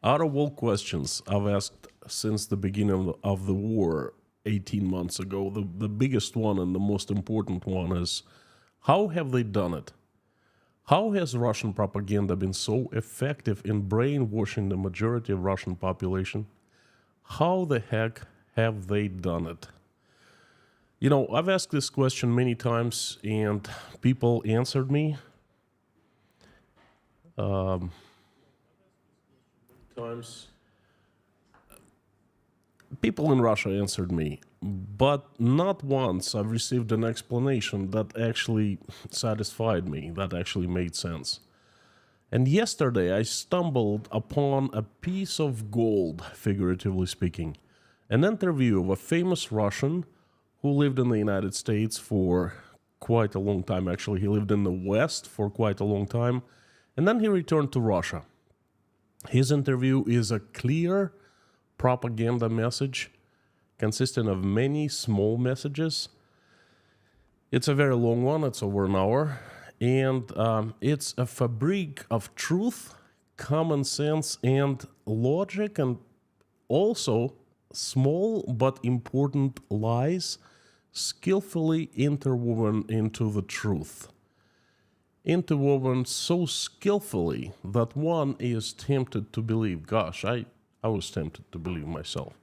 Out of all questions I've asked since the beginning of the war 18 months ago, the biggest one and the most important one is, how have they done it? How has Russian propaganda been so effective in brainwashing the majority of Russian population? How the heck have they done it? You know, I've asked this question many times and people answered me. People in Russia answered me, but not once I've received an explanation that actually satisfied me, that actually made sense. And yesterday I stumbled upon a piece of gold, figuratively speaking, an interview of a famous Russian who lived in the United States for quite a long time. Actually, he lived in the West for quite a long time, and then he returned to Russia. His interview is a clear propaganda message consisting of many small messages. It's a very long one, it's over an hour, and it's a fabric of truth, common sense, and logic, and also small but important lies skillfully interwoven into the truth. Interwoven so skillfully that one is tempted to believe. Gosh, I was tempted to believe myself.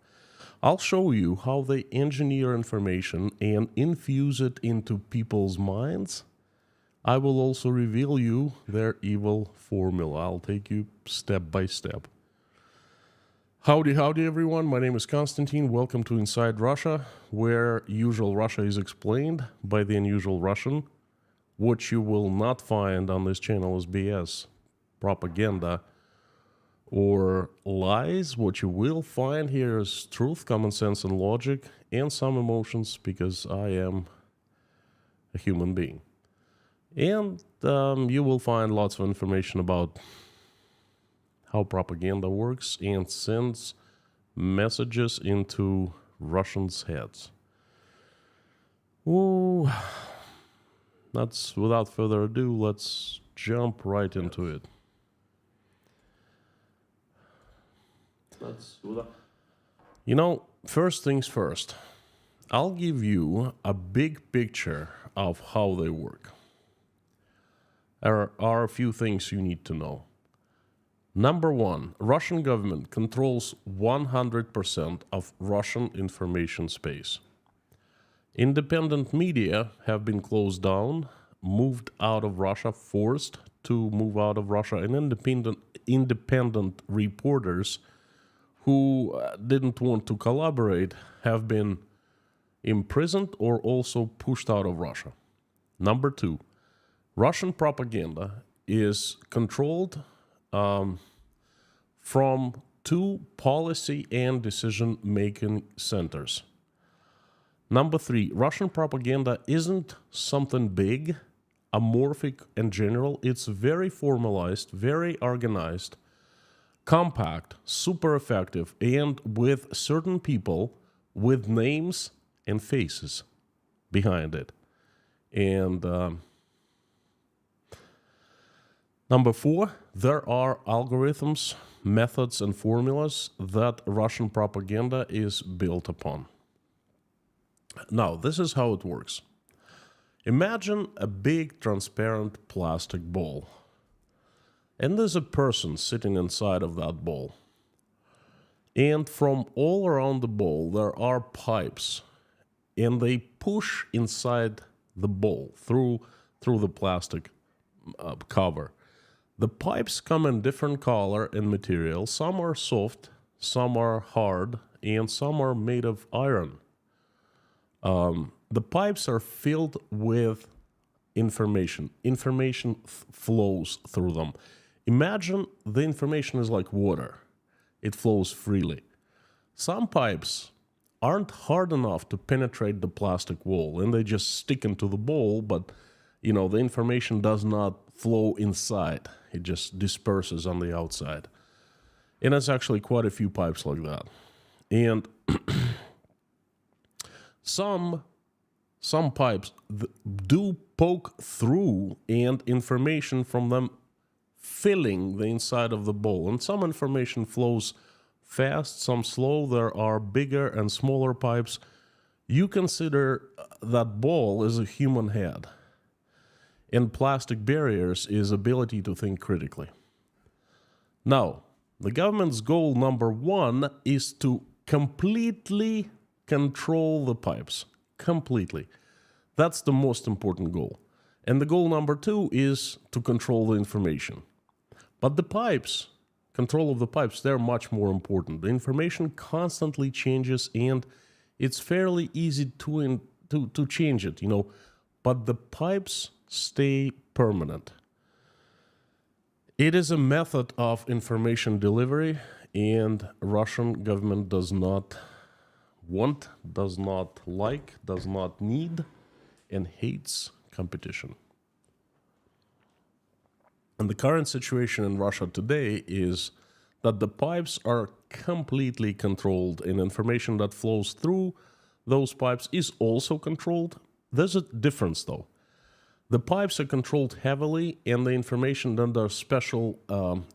I'll show you how they engineer information and infuse it into people's minds. I will also reveal you their evil formula. I'll take you step by step. Howdy, everyone. My name is Konstantin. Welcome to Inside Russia, where usual Russia is explained by the unusual Russian. What you will not find on this channel is BS, propaganda, or lies. What you will find here is truth, common sense, and logic, and some emotions, because I am a human being. And you will find lots of information about how propaganda works and sends messages into Russians' heads. Ooh, that's without further ado, let's jump right into it. You know, first things first, I'll give you a big picture of how they work. There are a few things you need to know. Number one, Russian government controls 100% of Russian information space. Independent media have been closed down, moved out of Russia, forced to move out of Russia, and independent reporters who didn't want to collaborate have been imprisoned or also pushed out of Russia. Number two, Russian propaganda is controlled from two policy and decision-making centers. Number three, Russian propaganda isn't something big, amorphic, and general. It's very formalized, very organized, compact, super effective, and with certain people with names and faces behind it. And number four, there are algorithms, methods, and formulas that Russian propaganda is built upon. Now, this is how it works. Imagine a big transparent plastic ball. And there's a person sitting inside of that ball. And from all around the ball, there are pipes. And they push inside the ball through the plastic cover. The pipes come in different color and material. Some are soft, some are hard, and some are made of iron. The pipes are filled with information. Information flows through them. Imagine the information is like water. It flows freely. Some pipes aren't hard enough to penetrate the plastic wall, and they just stick into the bowl, but you know, the information does not flow inside. It just disperses on the outside. And there's actually quite a few pipes like that. And some pipes do poke through, and information from them filling the inside of the bowl. And some information flows fast, some slow. There are bigger and smaller pipes. You consider that bowl as a human head. And plastic barriers is ability to think critically. Now, the government's goal number one is to completely control the pipes. Completely. That's the most important goal. And the goal number two is to control the information. But the pipes, control of the pipes, they're much more important. The information constantly changes, and it's fairly easy to change it, But the pipes stay permanent. It is a method of information delivery, and Russian government does not want, does not like, does not need, and hates competition. And the current situation in Russia today is that the pipes are completely controlled, and information that flows through those pipes is also controlled. There's a difference, though. The pipes are controlled heavily, and the information, then there are special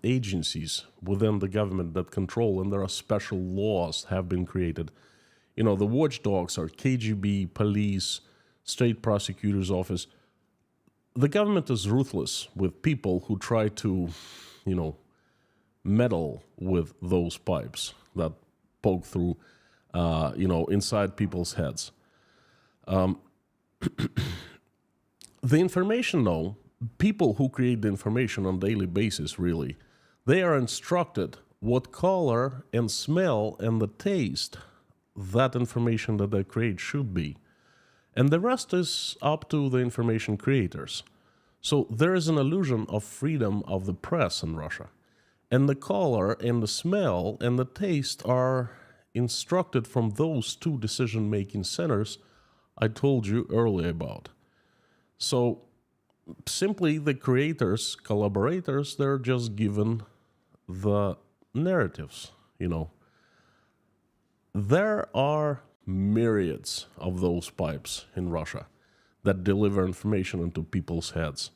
agencies within the government that control, and there are special laws have been created. The watchdogs are KGB, police, state prosecutor's office. The government is ruthless with people who try to, meddle with those pipes that poke through, inside people's heads. The information, though, people who create the information on a daily basis, really, they are instructed what color and smell and the taste that information that they create should be. And the rest is up to the information creators. So there is an illusion of freedom of the press in Russia. And the color and the smell and the taste are instructed from those two decision-making centers I told you earlier about. So simply the creators, collaborators, they're just given the narratives, There are myriads of those pipes in Russia that deliver information into people's heads.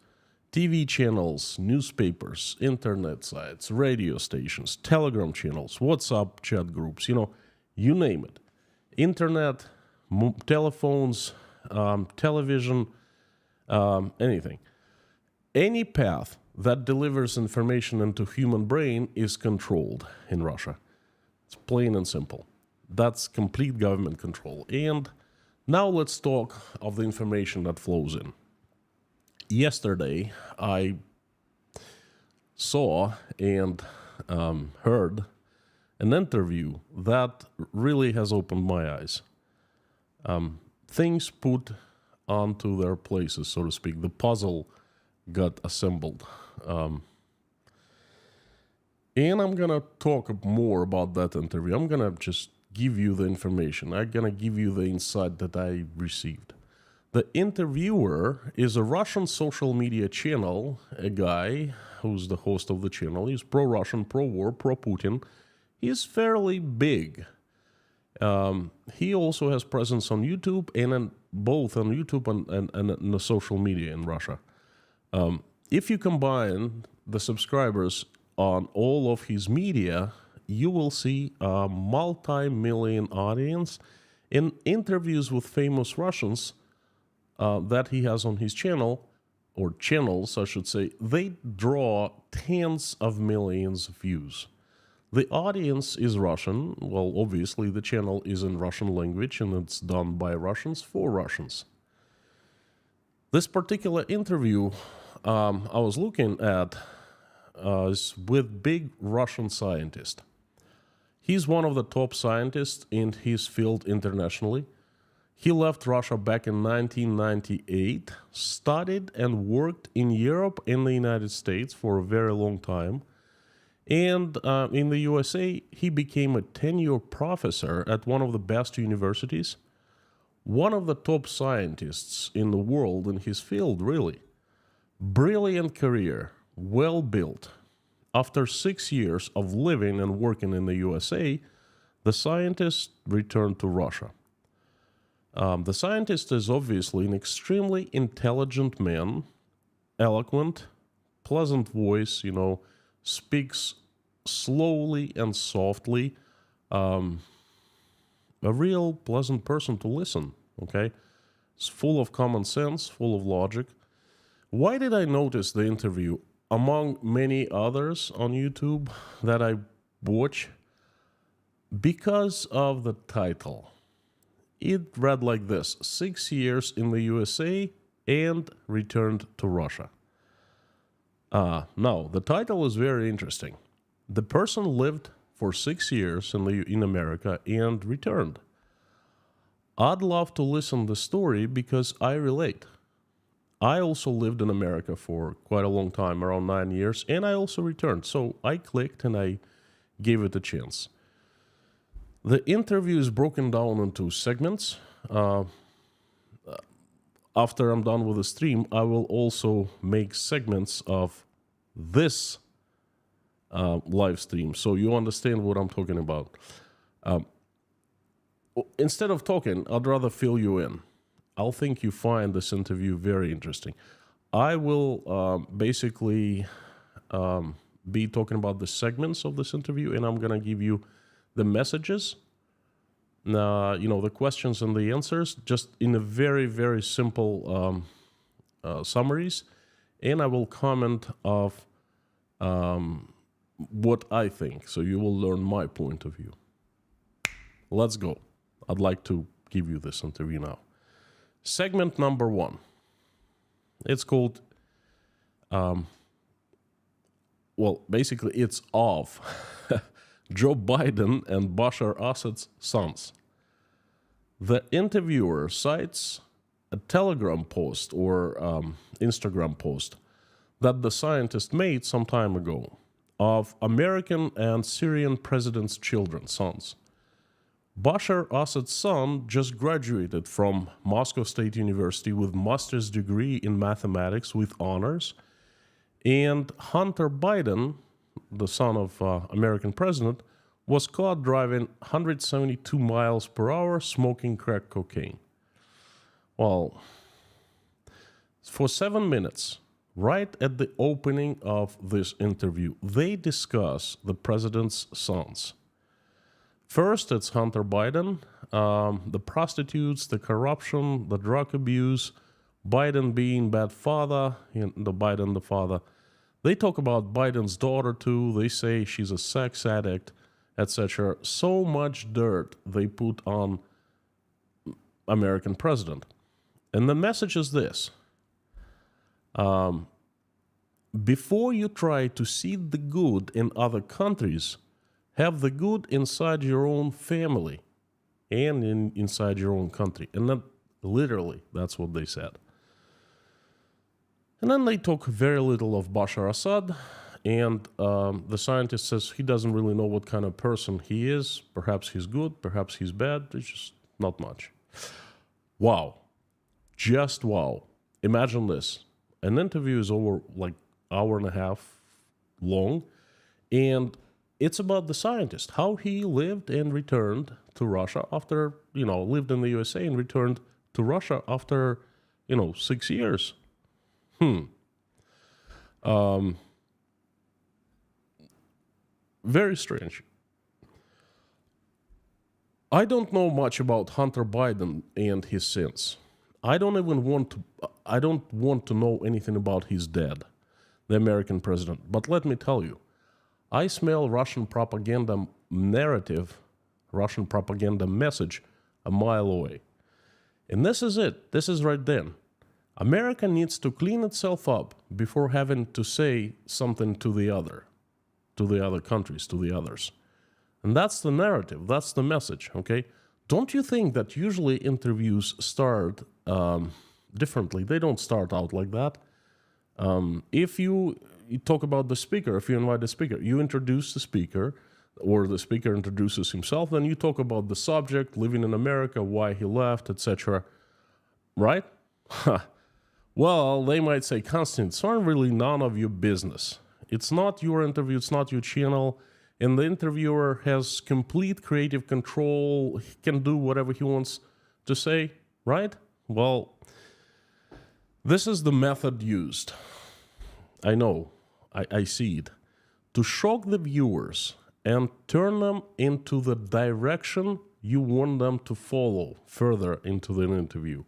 TV channels, newspapers, internet sites, radio stations, Telegram channels, WhatsApp chat groups, you name it. Internet, telephones, television, anything. Any path that delivers information into human brain is controlled in Russia. It's plain and simple. That's complete government control. And now let's talk of the information that flows in. Yesterday, I saw and heard an interview that really has opened my eyes. Things put onto their places, so to speak. The puzzle got assembled. And I'm going to talk more about that interview. I'm going to just give you the information. I'm going to give you the insight that I received. The interviewer is a Russian social media channel, a guy who's the host of the channel. He's pro-Russian, pro-war, pro-Putin. He's fairly big. He also has presence on YouTube, and both on YouTube and the social media in Russia. If you combine the subscribers on all of his media, you will see a multi-million audience. In interviews with famous Russians that he has on his channel, or channels, I should say, they draw tens of millions of views. The audience is Russian. Well, obviously, the channel is in Russian language, and it's done by Russians for Russians. This particular interview I was looking at is with big Russian scientist. He's one of the top scientists in his field internationally. He left Russia back in 1998, studied and worked in Europe and the United States for a very long time. And in the USA, he became a tenure professor at one of the best universities. One of the top scientists in the world in his field, really. Brilliant career, well built. After 6 years of living and working in the USA, the scientist returned to Russia. The scientist is obviously an extremely intelligent man, eloquent, pleasant voice, speaks slowly and softly. A real pleasant person to listen, okay? It's full of common sense, full of logic. Why did I notice the interview among many others on YouTube that I watch? Because of the title. It read like this: 6 years in the USA and returned to Russia. Now, the title is very interesting. The person lived for 6 years in America and returned. I'd love to listen to the story because I relate. I also lived in America for quite a long time, around 9 years, and I also returned. So I clicked and I gave it a chance. The interview is broken down into segments. After I'm done with the stream, I will also make segments of this live stream, so you understand what I'm talking about. Instead of talking, I'd rather fill you in. I'll think you find this interview very interesting. I will basically be talking about the segments of this interview, and I'm going to give you the messages, the questions and the answers, just in a very, very simple summaries, and I will comment of what I think, so you will learn my point of view. Let's go. I'd like to give you this interview now. Segment number 1. It's called, basically it's of Joe Biden and Bashar Assad's sons. The interviewer cites a Telegram post or Instagram post that the scientist made some time ago of American and Syrian presidents' children, sons. Bashar Assad's son just graduated from Moscow State University with master's degree in mathematics with honors, and Hunter Biden, the son of American president, was caught driving 172 miles per hour smoking crack cocaine. Well, for 7 minutes, right at the opening of this interview, they discuss the president's sons. First, it's Hunter Biden, the prostitutes, the corruption, the drug abuse, Biden being bad father, the Biden the father. They talk about Biden's daughter too. They say she's a sex addict, etc. So much dirt they put on American president. And the message is this. Before you try to see the good in other countries, have the good inside your own family and inside your own country. And then, literally, that's what they said. And then they talk very little of Bashar Assad, and the scientist says he doesn't really know what kind of person he is. Perhaps he's good, perhaps he's bad. It's just not much. Wow. Just wow. Imagine this. An interview is over like hour and a half long, and it's about the scientist, how he lived and returned to Russia after, lived in the USA and returned to Russia after, 6 years. Very strange. I don't know much about Hunter Biden and his sins. I don't want to know anything about his dad, the American president. But let me tell you, I smell Russian propaganda narrative, Russian propaganda message a mile away. And this is it. This is right then. America needs to clean itself up before having to say something to the other countries, to the others. And that's the narrative. That's the message, okay? Don't you think that usually interviews start differently? They don't start out like that. If you talk about the speaker, if you invite the speaker, you introduce the speaker, or the speaker introduces himself, then you talk about the subject, living in America, why he left, etc. Right? Well, they might say, Konstantin, it's not really none of your business. It's not your interview, it's not your channel, and the interviewer has complete creative control, he can do whatever he wants to say, right? Well, this is the method used. I know I see it, to shock the viewers and turn them into the direction you want them to follow further into the interview,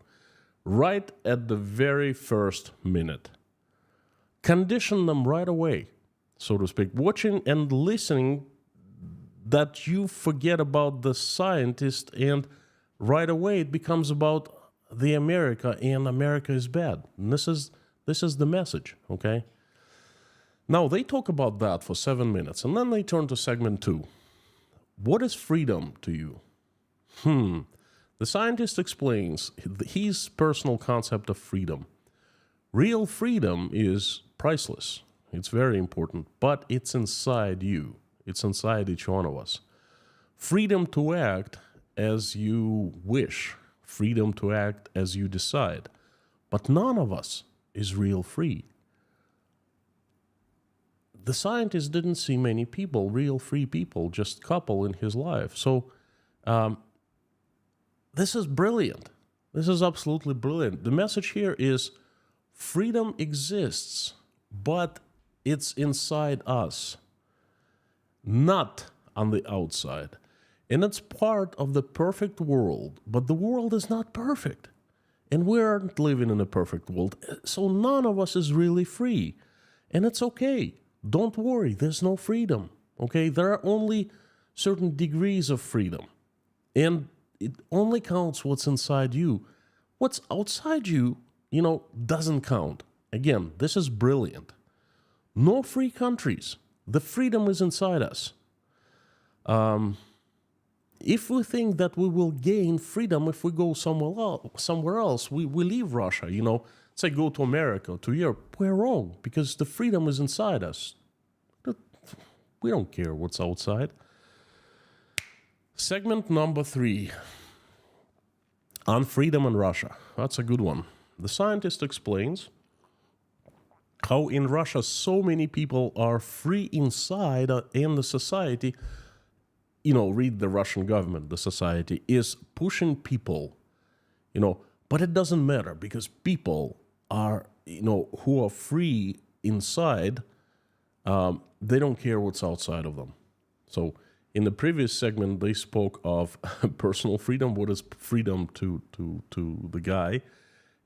right at the very first minute. Condition them right away, so to speak, watching and listening, that you forget about the scientist, and right away it becomes about the America, and America is bad. And this is the message, okay? Now, they talk about that for 7 minutes, and then they turn to segment 2. What is freedom to you? The scientist explains his personal concept of freedom. Real freedom is priceless. It's very important, but it's inside you. It's inside each one of us. Freedom to act as you wish. Freedom to act as you decide. But none of us is real free. The scientist didn't see many people, real free people, just a couple in his life. So this is brilliant. This is absolutely brilliant. The message here is freedom exists, but it's inside us, not on the outside. And it's part of the perfect world, but the world is not perfect. And we aren't living in a perfect world, so none of us is really free. And it's okay. Don't worry, there's no freedom, okay? There are only certain degrees of freedom. And it only counts what's inside you. What's outside you, doesn't count. Again, this is brilliant. No free countries. The freedom is inside us. If we think that we will gain freedom if we go somewhere else, we leave Russia, say go to America, to Europe, we're wrong, because the freedom is inside us. We don't care what's outside. Segment number 3, on freedom in Russia. That's a good one. The scientist explains how in Russia so many people are free inside, and the society, read the Russian government, the society is pushing people, but it doesn't matter, because people are, who are free inside, they don't care what's outside of them. So in the previous segment, they spoke of personal freedom, what is freedom to the guy,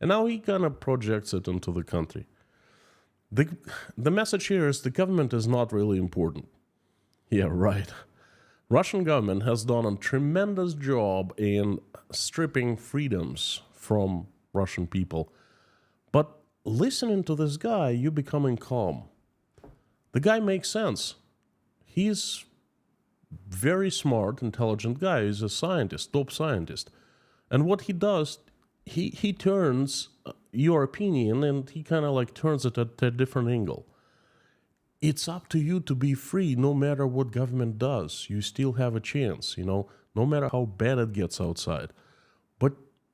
and now he kind of projects it into the country. The message here is the government is not really important. Yeah, right. Russian government has done a tremendous job in stripping freedoms from Russian people. But listening to this guy, you're becoming calm. The guy makes sense. He's very smart, intelligent guy. He's a scientist, top scientist. And what he does, he turns your opinion, and he kind of like turns it at a different angle. It's up to you to be free no matter what government does. You still have a chance, no matter how bad it gets outside. But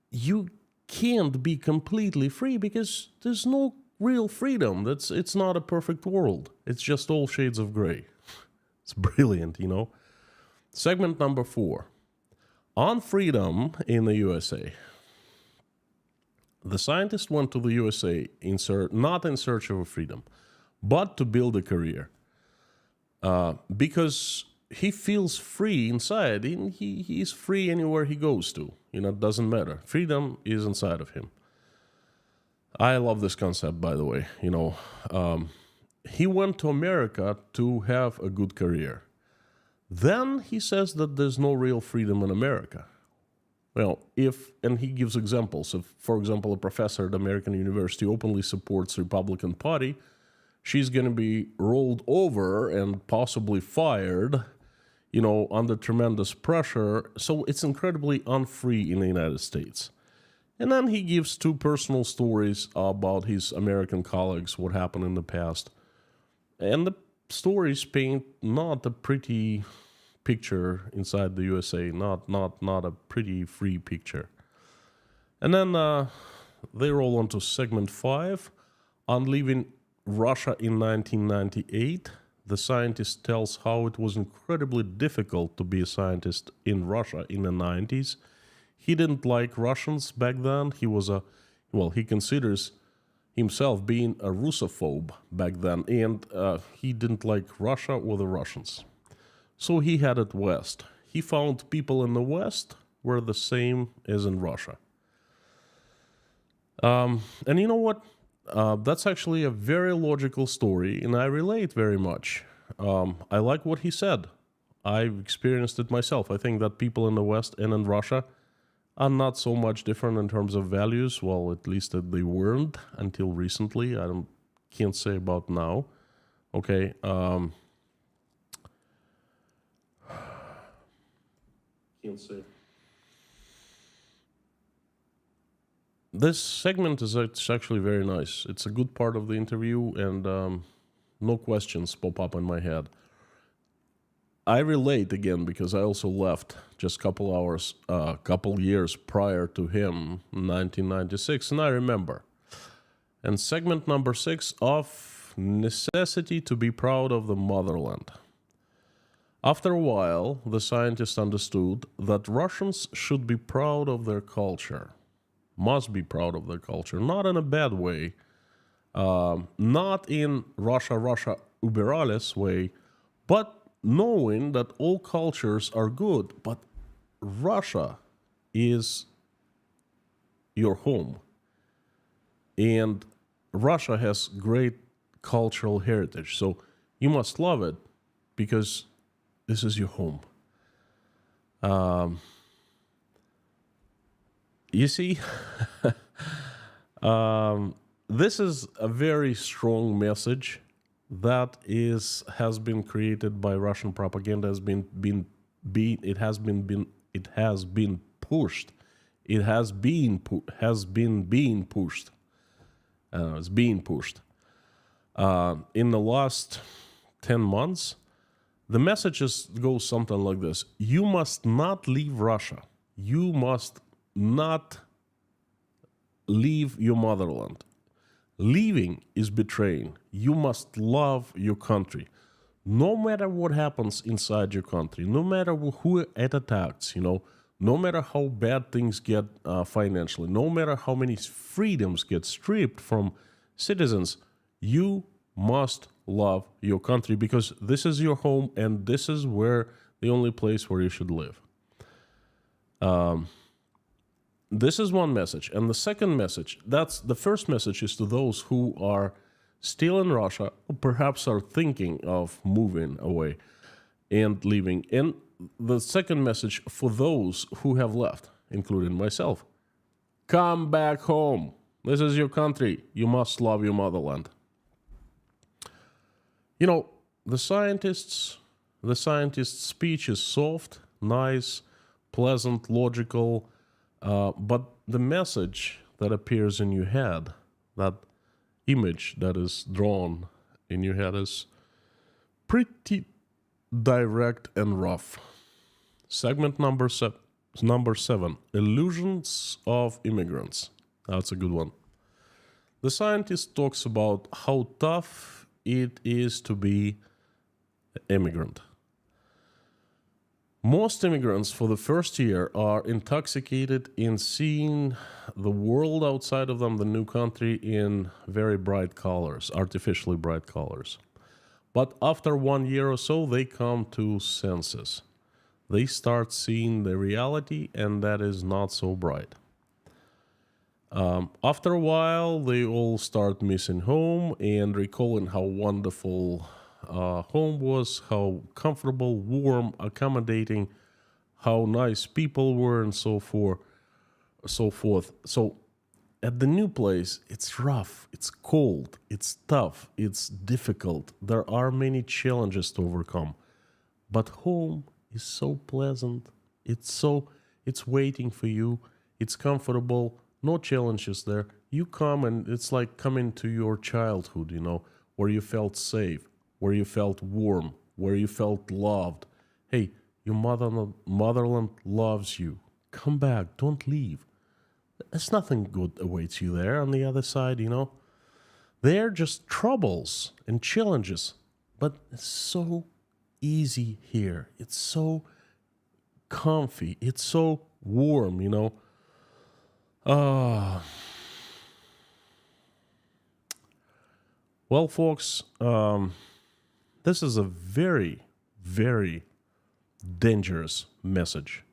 you can't be completely free because there's no real freedom. It's not a perfect world. It's just all shades of gray. It's brilliant, Segment number 4, on freedom in the USA. The scientist went to the USA not in search of freedom, but to build a career. Because he feels free inside, and he's free anywhere he goes to. It doesn't matter. Freedom is inside of him. I love this concept, by the way. He went to America to have a good career. Then he says that there's no real freedom in America. Well, and he gives examples. If, for example, a professor at American University openly supports the Republican Party, she's going to be rolled over and possibly fired, under tremendous pressure. So it's incredibly unfree in the United States. And then he gives 2 personal stories about his American colleagues, what happened in the past. And the stories paint not a pretty picture inside the USA, not a pretty free picture. And then they roll on to segment 5, on leaving Russia in 1998. The scientist tells how it was incredibly difficult to be a scientist in Russia in the 90s. He didn't like Russians back then. He considers, himself being a Russophobe back then, and he didn't like Russia or the Russians. So he headed west. He found people in the West were the same as in Russia. And you know what? That's actually a very logical story, and I relate very much. I like what he said. I've experienced it myself. I think that people in the West and in Russia are not so much different in terms of values. Well, at least that they weren't until recently. Can't say about now. Okay. Can't say. This segment is it's actually very nice. It's a good part of the interview, and no questions pop up in my head. I relate again because I also left just couple years prior to him, 1996, and I remember. And segment number 6 of necessity to be proud of the motherland. After a while, the scientists understood that Russians should be proud of their culture, must be proud of their culture, not in a bad way, not in Russia über alles way, but knowing that all cultures are good, but Russia is your home. And Russia has great cultural heritage. So you must love it because this is your home. You see, this is a very strong message that has been created by Russian propaganda. It has been pushed. It's being pushed. In the last 10 months, the messages go something like this: you must not leave Russia. You must not leave your motherland. Leaving is betraying. You must love your country. No matter what happens inside your country, no matter who it attacks, no matter how bad things get financially, no matter how many freedoms get stripped from citizens, you must love your country because this is your home and this is the only place where you should live. This is one message. And the second message, the first message is to those who are still in Russia, or perhaps are thinking of moving away and leaving. And the second message for those who have left, including myself: come back home. This is your country. You must love your motherland. The scientist's speech is soft, nice, pleasant, logical, but the message that appears in your head, that image that is drawn in your head, is pretty direct and rough. Segment number 7, illusions of immigrants. That's a good one. The scientist talks about how tough it is to be an immigrant. Most immigrants for the first year are intoxicated in seeing the world outside of them, the new country, in very bright colors, artificially bright colors. But after 1 year or so, they come to senses. They start seeing the reality, and that is not so bright. After a while, they all start missing home and recalling how wonderful home was, how comfortable, warm, accommodating, how nice people were, and so forth. So at the new place, it's rough, it's cold, it's tough, it's difficult. There are many challenges to overcome. But home is so pleasant. It's waiting for you. It's comfortable. No challenges there. You come and it's like coming to your childhood, where you felt safe, where you felt warm, where you felt loved. Hey, your motherland loves you. Come back. Don't leave. There's nothing good awaits you there on the other side, They're just troubles and challenges. But it's so easy here. It's so comfy. It's so warm, Well, folks, this is a very, very dangerous message.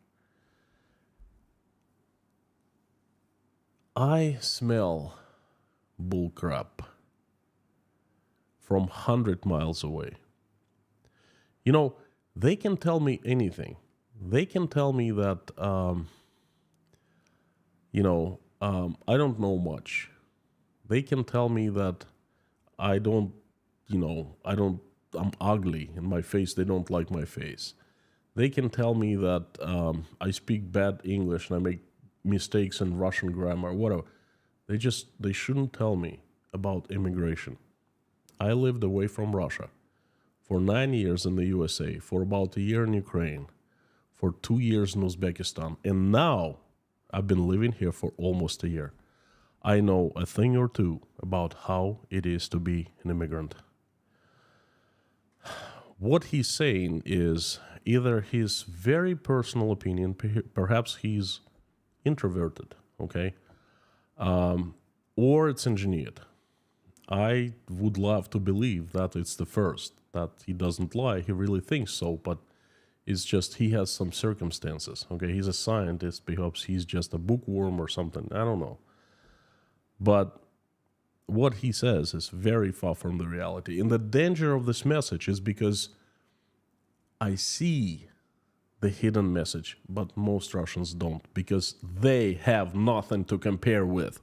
I smell bullcrap from 100 miles away. You know, they can tell me anything. They can tell me that, I don't know much. They can tell me that I don't, I'm ugly in my face. They don't like my face. They can tell me that I speak bad English and I make mistakes in Russian grammar, whatever. They shouldn't tell me about immigration. I lived away from Russia for 9 years in the USA, for about a year in Ukraine, for 2 years in Uzbekistan, and now I've been living here for almost a year. I know a thing or two about how it is to be an immigrant. What he's saying is either his very personal opinion, perhaps he's introverted, okay, or it's engineered. I would love to believe that it's the first, that he doesn't lie, he really thinks so, but it's just he has some circumstances, okay? He's a scientist, perhaps he's just a bookworm or something, I don't know. But what he says is very far from the reality. And the danger of this message is because I see the hidden message, but most Russians don't, because they have nothing to compare with.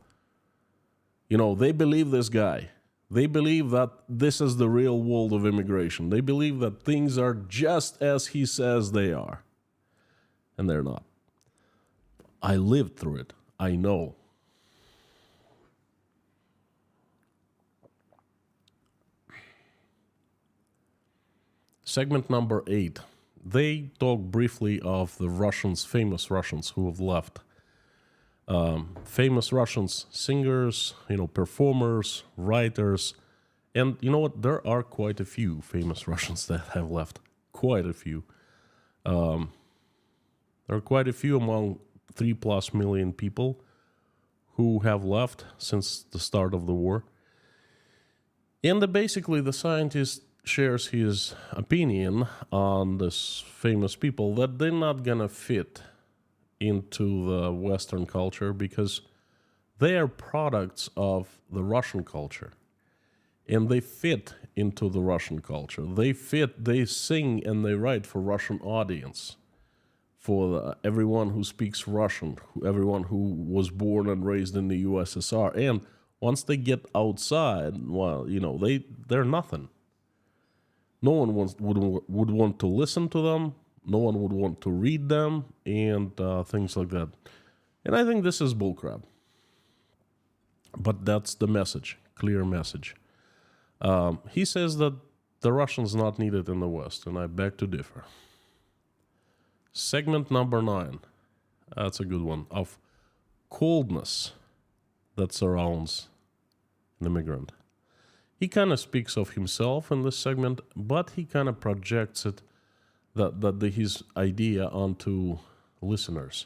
You know, they believe this guy. They believe that this is the real world of immigration. They believe that things are just as he says they are. And they're not. I lived through it. I know. Segment number 8. They talk briefly of the Russians, famous Russians who have left. Famous Russians, singers, performers, writers. And you know what? There are quite a few famous Russians that have left. Quite a few. There are quite a few among 3+ million people who have left since the start of the war. And basically the scientist shares his opinion on this famous people that they're not gonna fit into the Western culture because they are products of the Russian culture. And they fit into the Russian culture. They fit, they sing and they write for Russian audience, for everyone who speaks Russian, everyone who was born and raised in the USSR. And once they get outside, well, they're nothing. No one would want to listen to them. No one would want to read them and things like that. And I think this is bullcrap. But that's the message, clear message. He says that the Russians not needed in the West, and I beg to differ. Segment number 9, that's a good one, of coldness that surrounds an immigrant. He kind of speaks of himself in this segment, but he kind of projects it, his idea onto listeners.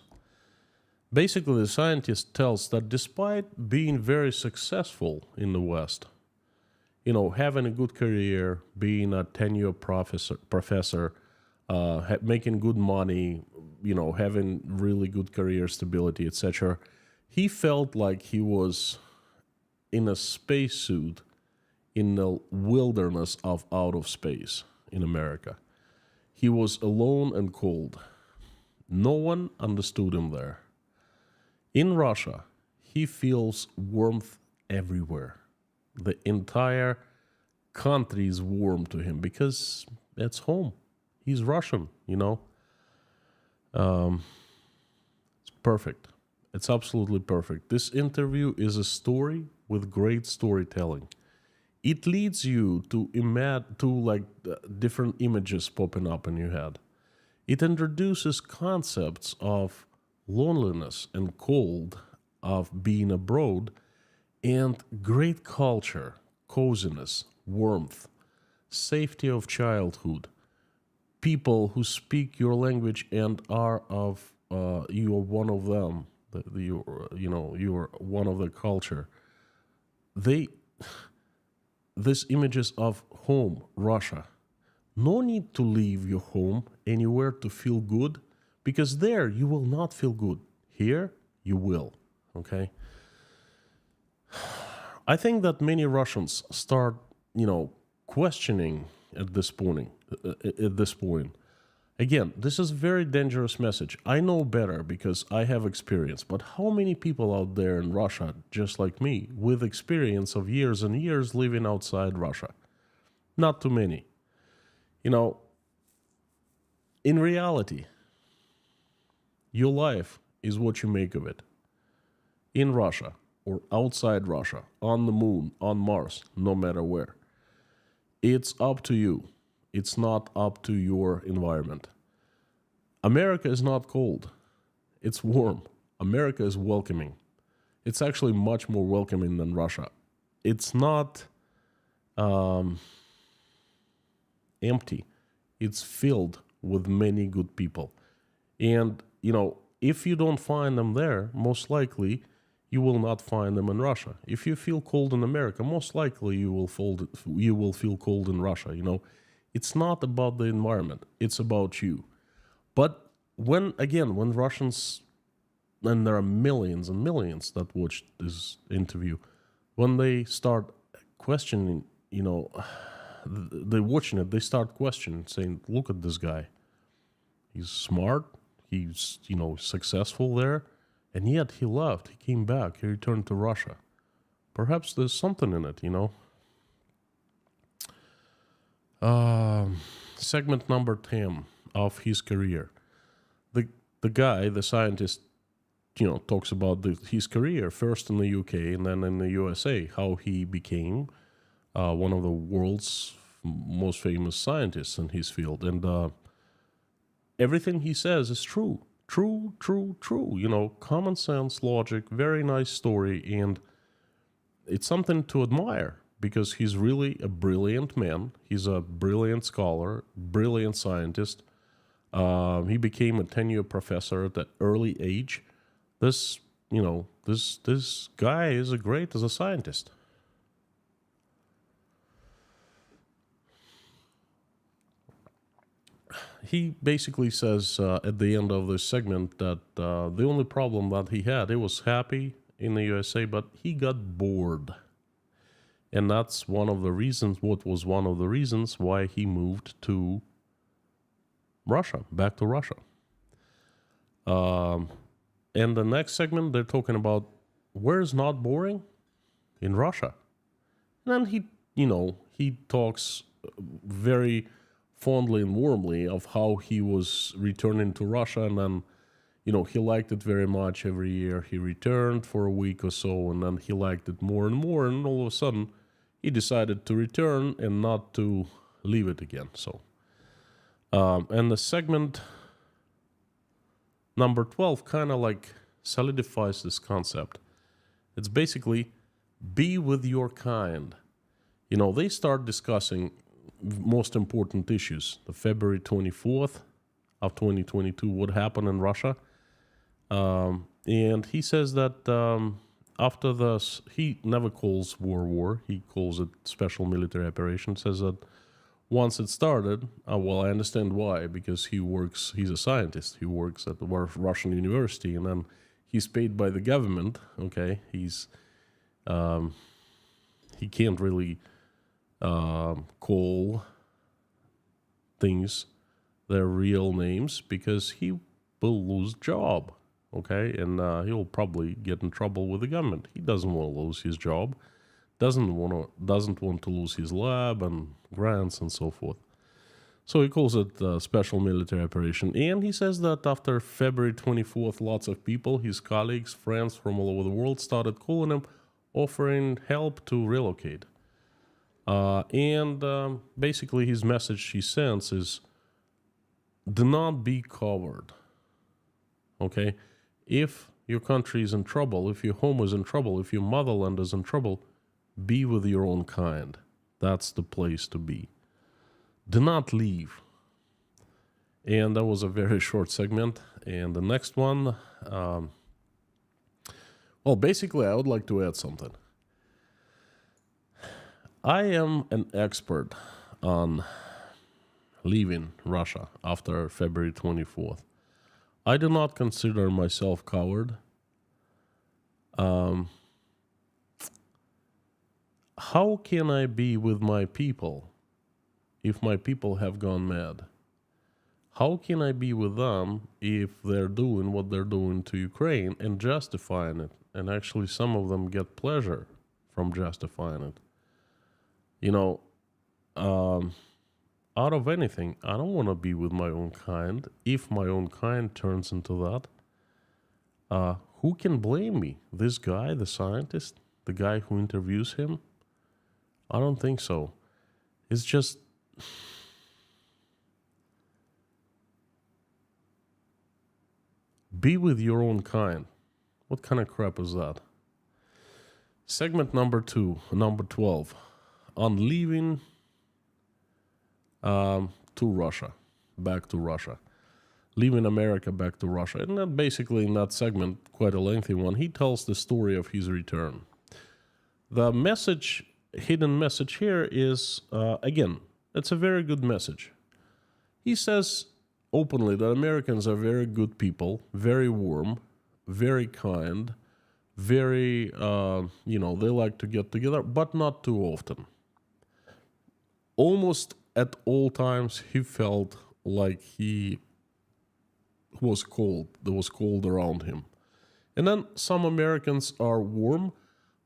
Basically, the scientist tells that despite being very successful in the West, having a good career, being a tenured professor, making good money, having really good career stability, etc., he felt like he was in a spacesuit in the wilderness of outer space in America. He was alone and cold. No one understood him there. In Russia, he feels warmth everywhere. The entire country is warm to him because it's home. He's Russian, It's perfect. It's absolutely perfect. This interview is a story with great storytelling. It leads you to different images popping up in your head. It introduces concepts of loneliness and cold, of being abroad, and great culture, coziness, warmth, safety of childhood, people who speak your language and are of you are one of them. You are one of the culture. these images of home, Russia. No need to leave your home anywhere to feel good, because there you will not feel good. Here you will, okay? I think that many Russians start, questioning at this point. At this point, again, this is a very dangerous message. I know better because I have experience. But how many people out there in Russia, just like me, with experience of years and years living outside Russia? Not too many. In reality, your life is what you make of it. In Russia or outside Russia, on the moon, on Mars, no matter where. It's up to you. It's not up to your environment. America is not cold. It's warm. America is welcoming. It's actually much more welcoming than Russia. It's not empty. It's filled with many good people. And, if you don't find them there, most likely you will not find them in Russia. If you feel cold in America, most likely you will feel cold in Russia. It's not about the environment. It's about you. But when Russians, and there are millions and millions that watch this interview, when they start questioning, they're watching it, they start questioning, saying, look at this guy. He's smart. He's, successful there. And yet he left. He came back. He returned to Russia. Perhaps there's something in it, Segment number 10 of his career. The guy, the scientist, talks about his career first in the UK and then in the USA, how he became one of the world's most famous scientists in his field. And everything he says is true. True. Common sense, logic, very nice story, and it's something to admire because he's really a brilliant man. He's a brilliant scholar, brilliant scientist. He became a tenured professor at an early age. This guy is great as a scientist. He basically says at the end of this segment that the only problem that he had, he was happy in the USA, but he got bored. And that's one of the reasons why he moved to Russia, back to Russia. And the next segment, they're talking about where's not boring? In Russia. And then he talks very fondly and warmly of how he was returning to Russia, and then, he liked it very much. Every year he returned for a week or so, and then he liked it more and more, and all of a sudden he decided to return and not to leave it again. So, and the segment number 12 kind of like solidifies this concept. It's basically be with your kind. They start discussing most important issues. The February 24th of 2022, what happened in Russia. And he says that after this, he never calls war. He calls it special military operation. Says that once it started, I understand why, because he's a scientist. He works at the Russian university, and then he's paid by the government. Okay, he can't really call things their real names because he will lose job, okay? And he'll probably get in trouble with the government. He doesn't want to lose his job, doesn't want to lose his lab and grants and so forth. So he calls it special military operation. And he says that after February 24th, lots of people, his colleagues, friends from all over the world, started calling him, offering help to relocate. And basically his message he sends is, do not be coward, okay? If your country is in trouble, if your home is in trouble, if your motherland is in trouble, be with your own kind. That's the place to be. Do not leave. And that was a very short segment. And the next one, basically I would like to add something. I am an expert on leaving Russia after February 24th. I do not consider myself coward. How can I be with my people if my people have gone mad? How can I be with them if they're doing what they're doing to Ukraine and justifying it? And actually, some of them get pleasure from justifying it. You know, out of anything, I don't want to be with my own kind. If my own kind turns into that, who can blame me? This guy, the scientist, the guy who interviews him? I don't think so. It's just... Be with your own kind. What kind of crap is that? Segment number 12. On leaving to Russia. Back to Russia. Leaving America back to Russia. And that basically in that segment, quite a lengthy one, he tells the story of his return. The message, hidden message here is, again, it's a very good message. He says openly that Americans are very good people, very warm, very kind, very, they like to get together, but not too often. Almost at all times, he felt like he was cold. There was cold around him. And then some Americans are warm,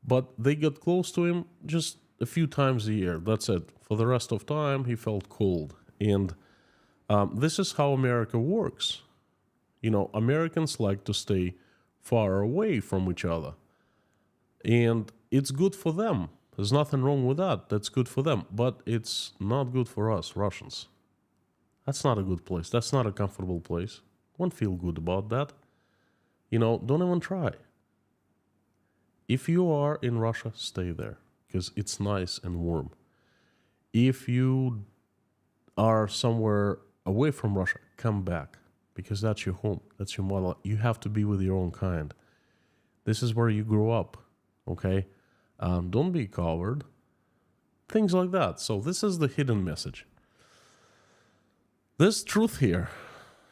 but they get close to him just a few times a year. That's it. For the rest of time, he felt cold. And this is how America works. Americans like to stay far away from each other. And it's good for them. There's nothing wrong with that. That's good for them. But it's not good for us, Russians. That's not a good place. That's not a comfortable place. Won't feel good about that. Don't even try. If you are in Russia, stay there. Because it's nice and warm. If you are somewhere away from Russia, come back. Because that's your home. That's your mother. You have to be with your own kind. This is where you grow up. Okay? Don't be a coward. Things like that. So this is the hidden message. There's truth here.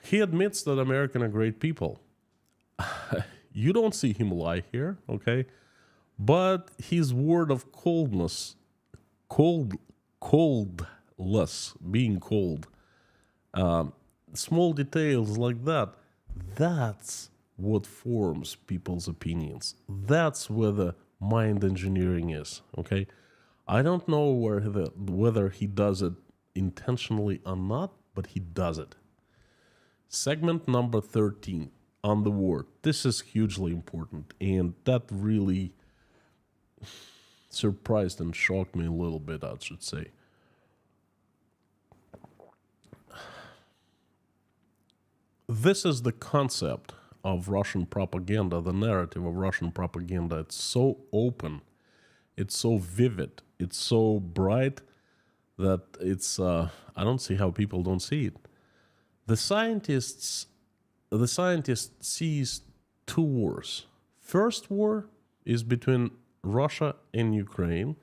He admits that Americans are great people. You don't see him lie here, okay? But his word of coldness, coldless, being cold, small details like that, that's what forms people's opinions. That's where the mind engineering is, okay? I don't know whether he does it intentionally or not, but he does it. Segment number 13 on the war. This is hugely important, and that really surprised and shocked me a little bit, I should say. This is the concept of Russian propaganda, the narrative of Russian propaganda. It's so open, it's so vivid, it's so bright that it's, I don't see how people don't see it. The scientist sees two wars. First war is between Russia and Ukraine,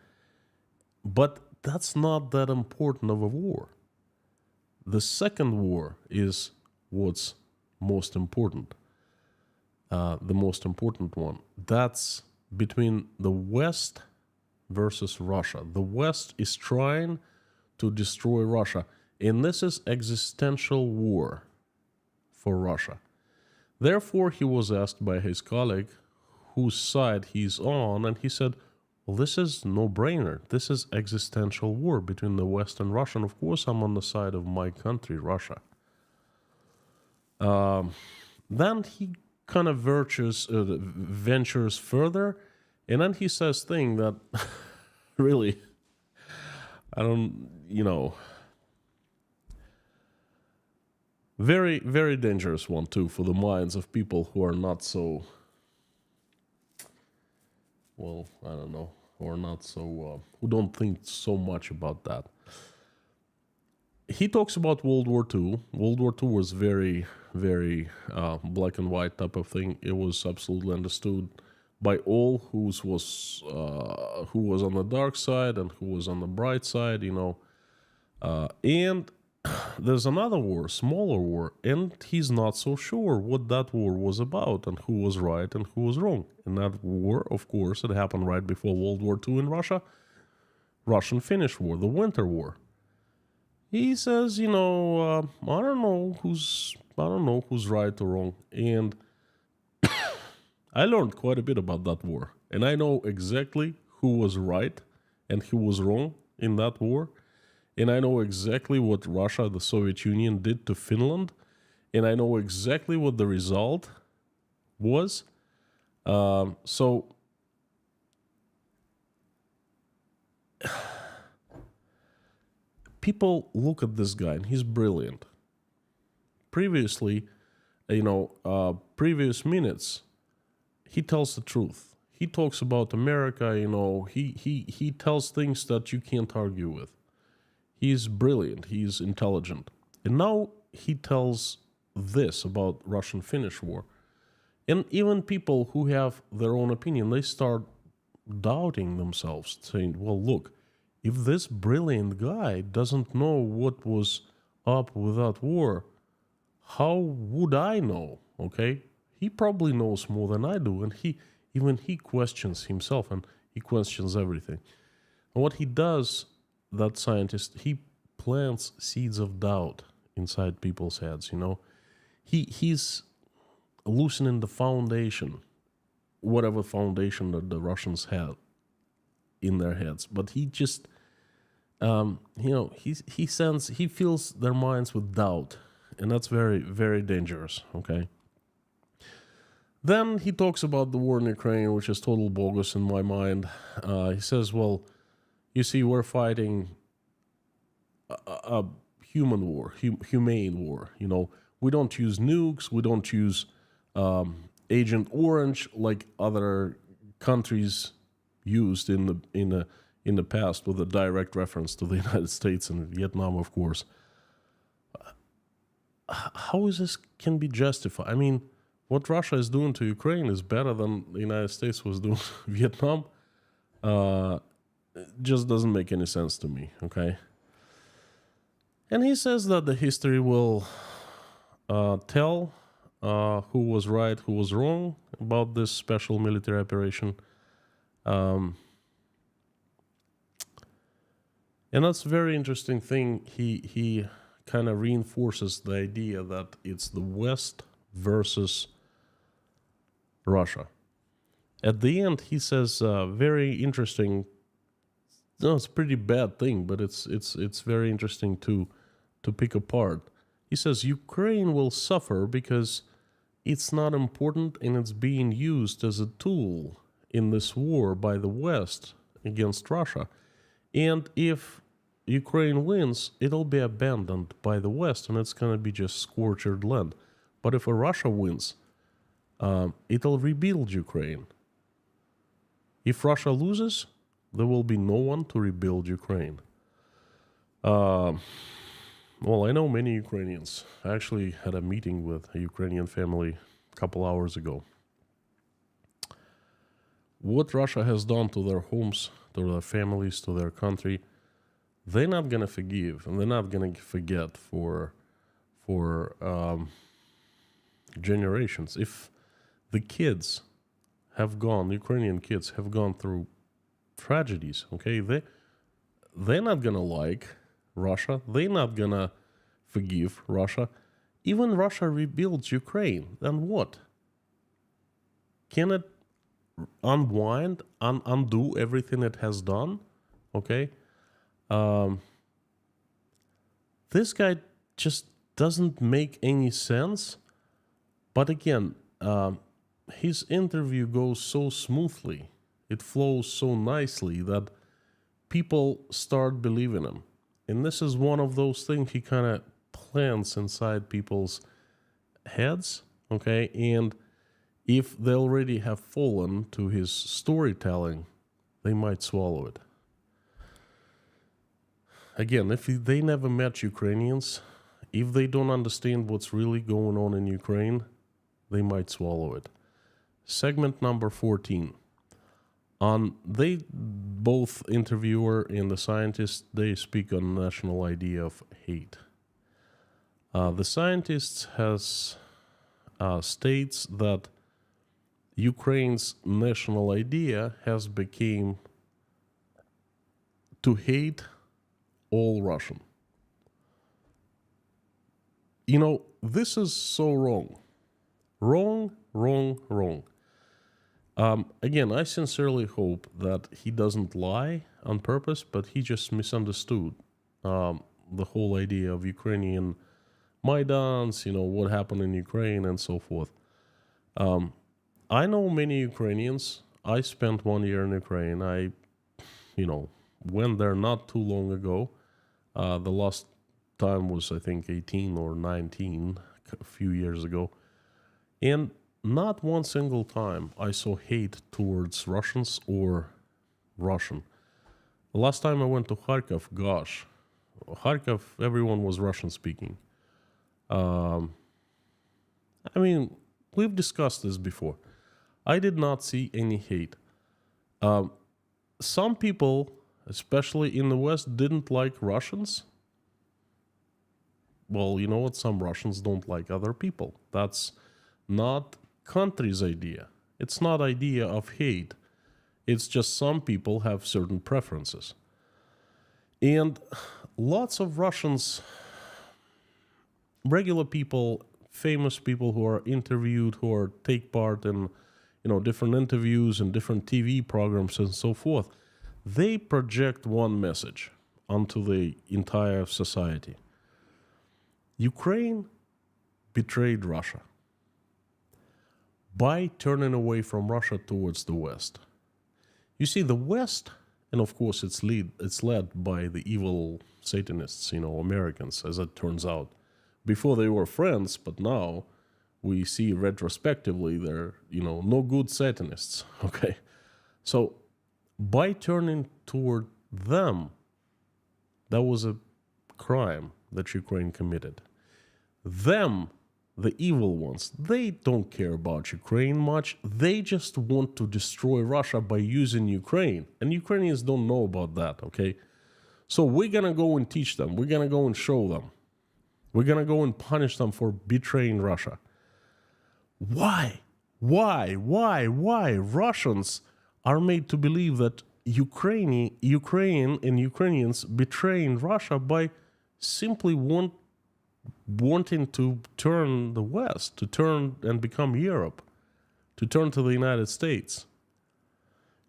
but that's not that important of a war. The second war is what's most important. The most important one. That's between the West versus Russia. The West is trying to destroy Russia. And this is existential war for Russia. Therefore, he was asked by his colleague whose side he's on, and he said, well, this is no-brainer. This is existential war between the West and Russia. And of course, I'm on the side of my country, Russia. Then he kind of ventures further, and then he says thing that really, I don't, very, very dangerous one too for the minds of people who are not so, well, I don't know, or not so, who don't think so much about that. He talks about World War II. World War II was very, very black and white type of thing. It was absolutely understood by all who was on the dark side and who was on the bright side, and there's another war, smaller war, and he's not so sure what that war was about and who was right and who was wrong. And that war, of course, it happened right before World War II in Russia, Russian-Finnish War, the Winter War. He says, I don't know who's right or wrong, and I learned quite a bit about that war, and I know exactly who was right and who was wrong in that war. And I know exactly what Russia, the Soviet Union, did to Finland. And I know exactly what the result was. So people look at this guy and he's brilliant. Previously, previous minutes, he tells the truth. He talks about America, he tells things that you can't argue with. He's brilliant, he's intelligent. And now he tells this about Russian-Finnish War. And even people who have their own opinion, they start doubting themselves, saying, well, look, if this brilliant guy doesn't know what was up with that war, how would I know, okay? He probably knows more than I do, and he questions himself, and he questions everything. And what he does, that scientist, he plants seeds of doubt inside people's heads, He's loosening the foundation, whatever foundation that the Russians had in their heads. But he just, he fills their minds with doubt, and that's very, very dangerous, okay? Then he talks about the war in Ukraine, which is total bogus in my mind. He says, well, you see, we're fighting a human war, humane war. We don't use nukes. We don't use Agent Orange like other countries used in the past, with a direct reference to the United States and Vietnam, of course. How is this can be justified? I mean, what Russia is doing to Ukraine is better than the United States was doing to Vietnam. It just doesn't make any sense to me, okay? And he says that the history will tell who was right, who was wrong about this special military operation. And that's a very interesting thing. He kind of reinforces the idea that it's the West versus Russia. At the end, he says very interesting. No, it's a pretty bad thing, but it's very interesting to pick apart. He says Ukraine will suffer because it's not important and it's being used as a tool in this war by the West against Russia. And if Ukraine wins, it'll be abandoned by the West and it's going to be just scorched land. But if Russia wins, it'll rebuild Ukraine. If Russia loses, there will be no one to rebuild Ukraine. Well, I know many Ukrainians. I actually had a meeting with a Ukrainian family a couple hours ago. What Russia has done to their homes, to their families, to their country, they're not going to forgive, and they're not going to forget for generations. If the kids have gone, Ukrainian kids have gone through tragedies, okay, they're not going to like Russia. They're not going to forgive Russia. Even Russia rebuilds Ukraine, then what? Can it unwind, undo everything it has done? Okay? This guy just doesn't make any sense. But again, his interview goes so smoothly. It flows so nicely that people start believing him. And this is one of those things he kind of plants inside people's heads, okay? And if they already have fallen to his storytelling, they might swallow it. Again, if they never met Ukrainians, if they don't understand what's really going on in Ukraine, they might swallow it. Segment number 14. They both interviewer and the scientist, they speak on national idea of hate. The scientist has states that Ukraine's national idea has become to hate all Russian. You know, this is so wrong. Wrong. Again, I sincerely hope that he doesn't lie on purpose, but he just misunderstood the whole idea of Ukrainian Maidans, what happened in Ukraine and so forth. I know many Ukrainians. I spent 1 year in Ukraine. I went there not too long ago. The last time was, I think, 18 or 19, a few years ago. And not one single time I saw hate towards Russians or Russian. The last time I went to Kharkov, gosh, Kharkov, everyone was Russian speaking. We've discussed this before. I did not see any hate. Some people, especially in the West, didn't like Russians. Well, you know what? Some Russians don't like other people. That's not country's idea. It's not idea of hate. It's just some people have certain preferences. And lots of Russians, regular people, famous people who are interviewed, who are take part in different interviews and different TV programs and so forth, they project one message onto the entire society. Ukraine betrayed Russia by turning away from Russia towards the West. You see, the West, and of course it's led by the evil Satanists, Americans, as it turns out. Before they were friends, but now we see retrospectively they're, no good Satanists, okay? So by turning toward them, that was a crime that Ukraine committed. Them, the evil ones, they don't care about Ukraine much. They just want to destroy Russia by using Ukraine. And Ukrainians don't know about that, okay? So we're going to go and teach them. We're going to go and show them. We're going to go and punish them for betraying Russia. Why? Russians are made to believe that Ukraine and Ukrainians betraying Russia by simply wanting to turn the West, to turn and become Europe, to turn to the United States.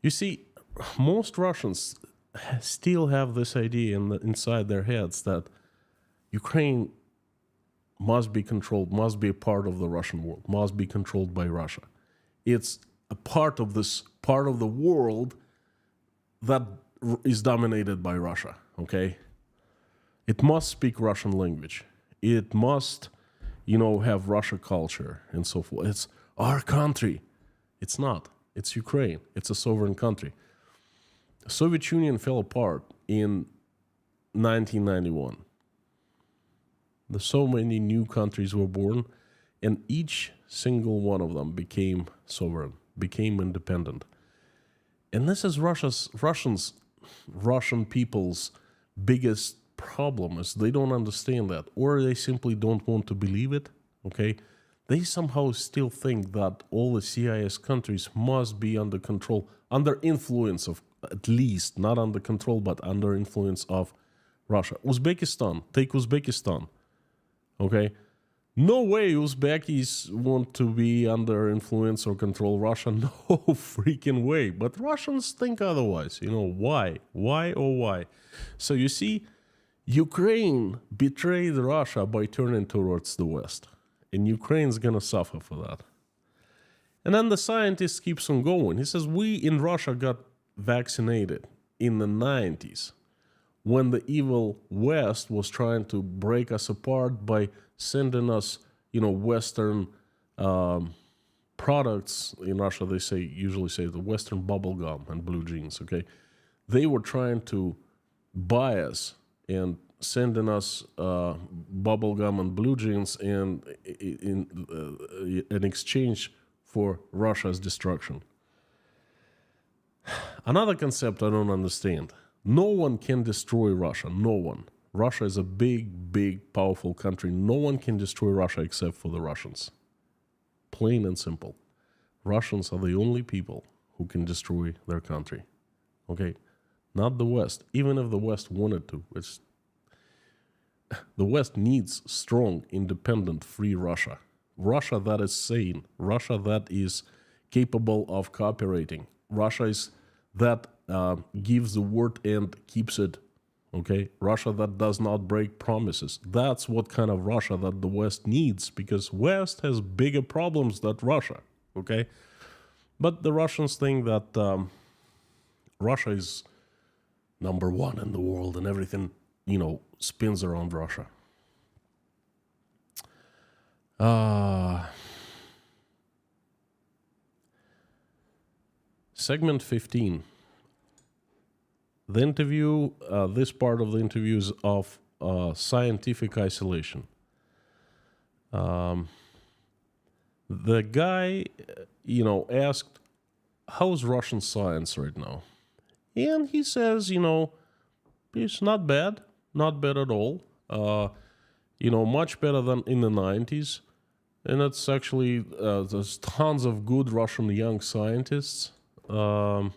You see, most Russians still have this idea inside their heads that Ukraine must be controlled, must be a part of the Russian world, must be controlled by Russia. It's a part of the world that is dominated by Russia, okay? It must speak Russian language. It must, have Russia culture and so forth. It's our country. It's not. It's Ukraine. It's a sovereign country. The Soviet Union fell apart in 1991. So many new countries were born, and each single one of them became sovereign, became independent. And this is Russian people's biggest problem is they don't understand that, or they simply don't want to believe it, okay? They somehow still think that all the CIS countries must be under control, under influence of, at least, not under control, but under influence of Russia. Take Uzbekistan, okay? No way Uzbekis want to be under influence or control Russia, no freaking way. But Russians think otherwise, why? Why? So you see, Ukraine betrayed Russia by turning towards the West. And Ukraine's gonna suffer for that. And then the scientist keeps on going. He says, we in Russia got vaccinated in the 90s when the evil West was trying to break us apart by sending us, Western products. In Russia, they usually say the Western bubble gum and blue jeans, okay? They were trying to buy us and sending us bubble gum and blue jeans in exchange for Russia's destruction. Another concept I don't understand. No one can destroy Russia. No one. Russia is a big, big, powerful country. No one can destroy Russia except for the Russians. Plain and simple. Russians are the only people who can destroy their country. Okay? Not the West. Even if the West wanted to. The West needs strong, independent, free Russia. Russia that is sane. Russia that is capable of cooperating. Russia is that gives the word and keeps it. Okay? Russia that does not break promises. That's what kind of Russia that the West needs, because West has bigger problems than Russia. Okay? But the Russians think that Russia is number one in the world and everything, spins around Russia. Segment 15. The interview, this part of the interview is of scientific isolation. The guy, asked, how's Russian science right now? And he says, it's not bad at all. Much better than in the 90s. And it's actually, there's tons of good Russian young scientists. And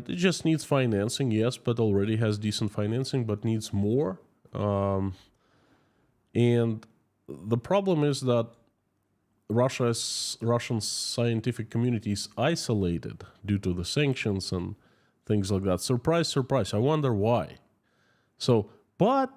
it just needs financing, yes, but already has decent financing, but needs more. And the problem is that Russian scientific community is isolated due to the sanctions and things like that. Surprise, surprise. I wonder why. But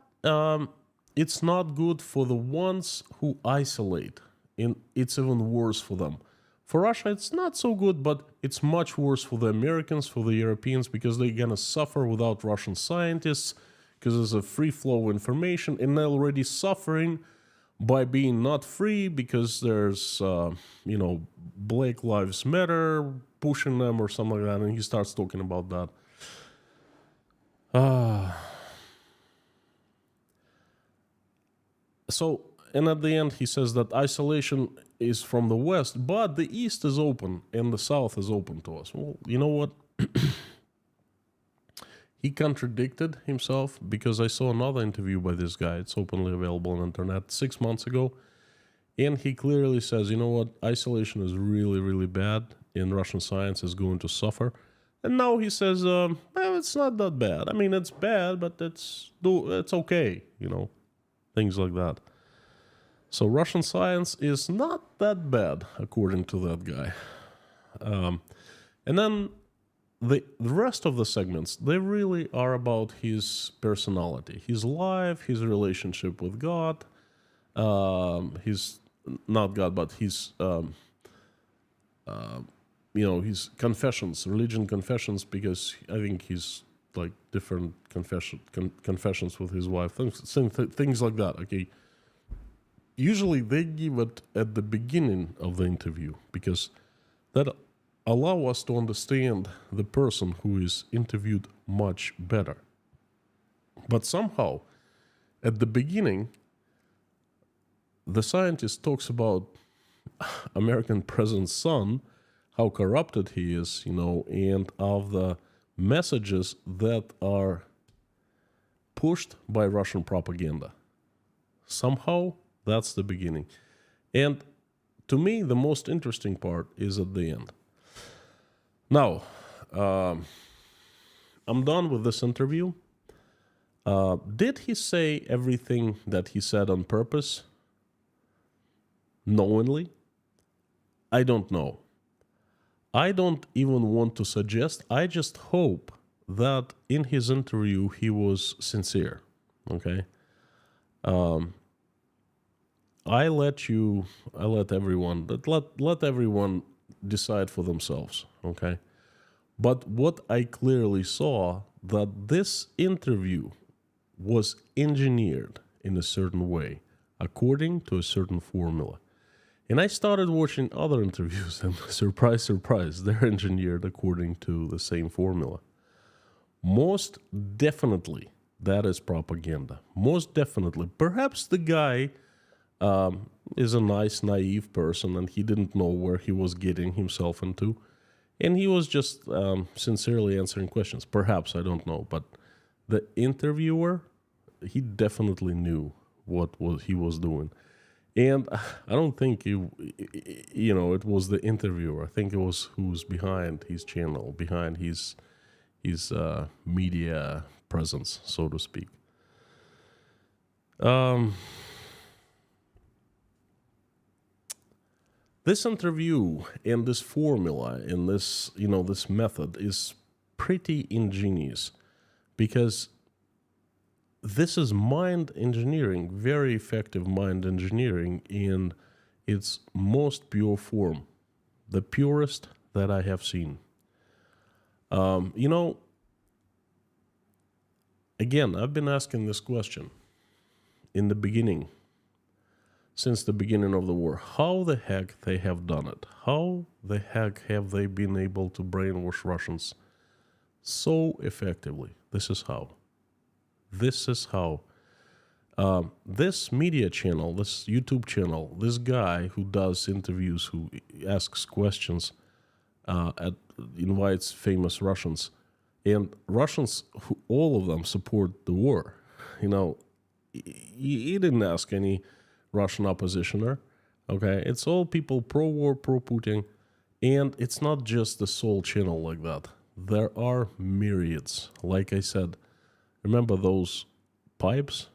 it's not good for the ones who isolate, and it's even worse for them. For Russia, it's not so good, but it's much worse for the Americans, for the Europeans, because they're going to suffer without Russian scientists, because there's a free flow of information, and they're already suffering by being not free, because there's, Black Lives Matter pushing them or something like that, and he starts talking about that. And at the end, he says that isolation is from the West, but the East is open and the South is open to us. Well, you know what? He contradicted himself, because I saw another interview by this guy. It's openly available on the internet 6 months ago. And he clearly says, you know what? Isolation is really, really bad, and Russian science is going to suffer. And now he says, well, it's not that bad. I mean, it's bad, but it's okay, things like that. So Russian science is not that bad, according to that guy. And then the rest of the segments, they really are about his personality, his life, his relationship with God, his, not God, but his, his confessions, religion confessions, because I think he's like different confessions with his wife, things like that, okay? Usually they give it at the beginning of the interview, because that allows us to understand the person who is interviewed much better. But somehow, at the beginning, the scientist talks about American president's son, how corrupted he is, and of the messages that are pushed by Russian propaganda. Somehow, that's the beginning. And to me, the most interesting part is at the end. Now, I'm done with this interview. Did he say everything that he said on purpose? Knowingly? I don't know. I don't even want to suggest. I just hope that in his interview he was sincere. Okay? I let everyone decide for themselves, okay? But what I clearly saw, that this interview was engineered in a certain way, according to a certain formula. And I started watching other interviews, and surprise, surprise, they're engineered according to the same formula. Most definitely, that is propaganda. Most definitely. Perhaps the guy is a nice, naive person, and he didn't know where he was getting himself into. And he was just sincerely answering questions. Perhaps, I don't know. But the interviewer, he definitely knew what he was doing. And I don't think it was the interviewer. I think it was who's behind his channel, behind his media presence, so to speak. This interview and this formula and this method is pretty ingenious, because this is mind engineering, very effective mind engineering in its most pure form, the purest that I have seen. Again, I've been asking this question in the beginning, since the beginning of the war. How the heck they have done it? How the heck have they been able to brainwash Russians so effectively? This is how. This is how. This media channel, this YouTube channel, this guy who does interviews, who asks questions, invites famous Russians, and Russians, all of them support the war. He didn't ask any Russian oppositioner. Okay, it's all people pro-war, pro-Putin, and it's not just the sole channel like that. There are myriads. Like I said, remember those pipes?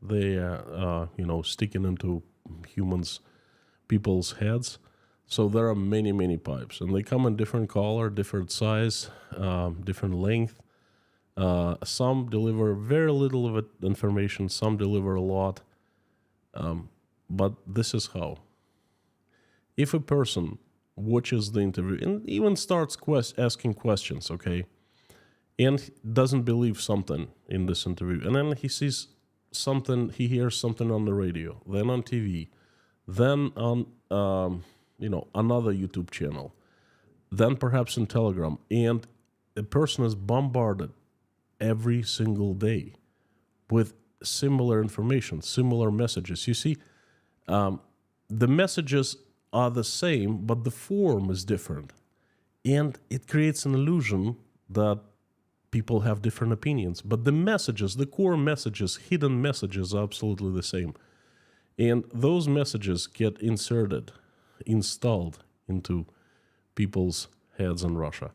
They sticking into people's heads. So there are many, many pipes, and they come in different color, different size, different length. Some deliver very little of information, some deliver a lot. But this is how. If a person watches the interview and even starts asking questions, okay, and doesn't believe something in this interview, and then he sees something, he hears something on the radio, then on TV, then on another YouTube channel, then perhaps in Telegram, and a person is bombarded every single day with similar information, similar messages. You see, the messages are the same, but the form is different. And it creates an illusion that people have different opinions. But the messages, the core messages, hidden messages are absolutely the same. And those messages get installed into people's heads in Russia.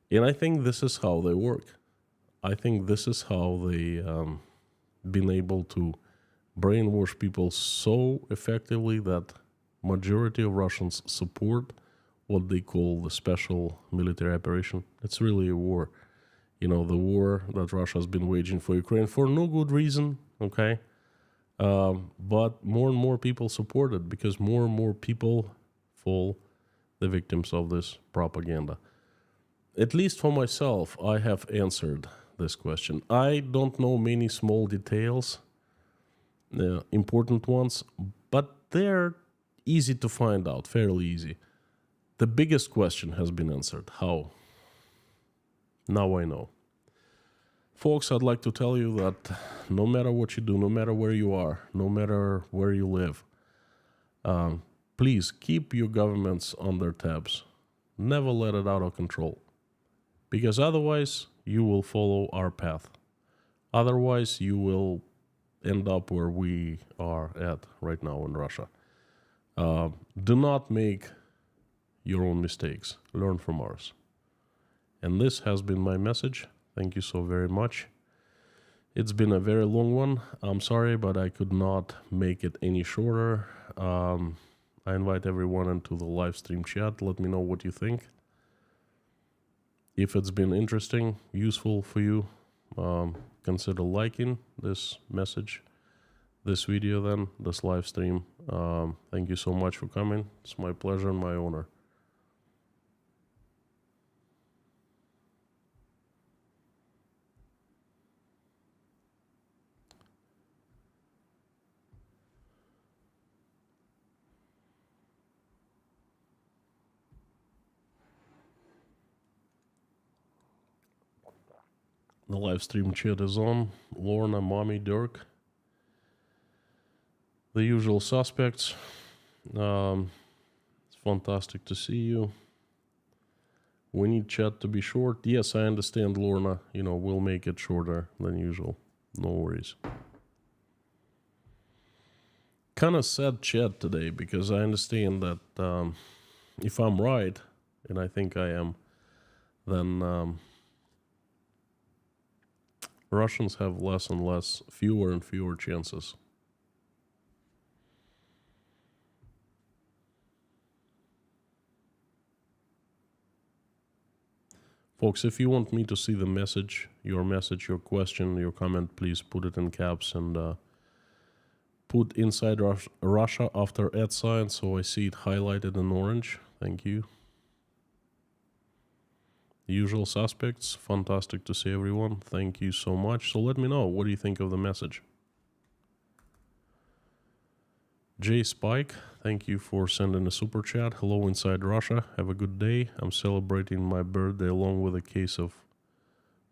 And I think this is how they work. I think this is how they been able to brainwash people so effectively that majority of Russians support what they call the special military operation. It's really a war. The war that Russia has been waging for Ukraine for no good reason, okay? But more and more people support it because more and more people fall the victims of this propaganda. At least for myself, I have answered this question. I don't know many small details, important ones, but they're easy to find out, fairly easy. The biggest question has been answered. How? Now I know. Folks, I'd like to tell you that no matter what you do, no matter where you are, no matter where you live, please keep your governments on their tabs. Never let it out of control. Because otherwise, you will follow our path. Otherwise, you will end up where we are at right now in Russia. Do not make your own mistakes. Learn from ours. And this has been my message. Thank you so very much. It's been a very long one. I'm sorry, but I could not make it any shorter. I invite everyone into the live stream chat. Let me know what you think. If it's been interesting, useful for you, consider liking this message, this video then, this live stream. Thank you so much for coming. It's my pleasure and my honor. The live stream chat is on. Lorna, Mommy, Dirk. The usual suspects. It's fantastic to see you. We need chat to be short. Yes, I understand, Lorna. We'll make it shorter than usual. No worries. Kind of sad chat today because I understand that if I'm right, and I think I am, then Russians have less and less, fewer and fewer chances. Folks, if you want me to see the message, your question, your comment, please put it in caps and put inside Russia after @ so I see it highlighted in orange. Thank you. The usual suspects, fantastic to see everyone. Thank you so much. So let me know, what do you think of the message? J Spike, thank you for sending a super chat. Hello inside Russia. Have a good day. I'm celebrating my birthday along with a case of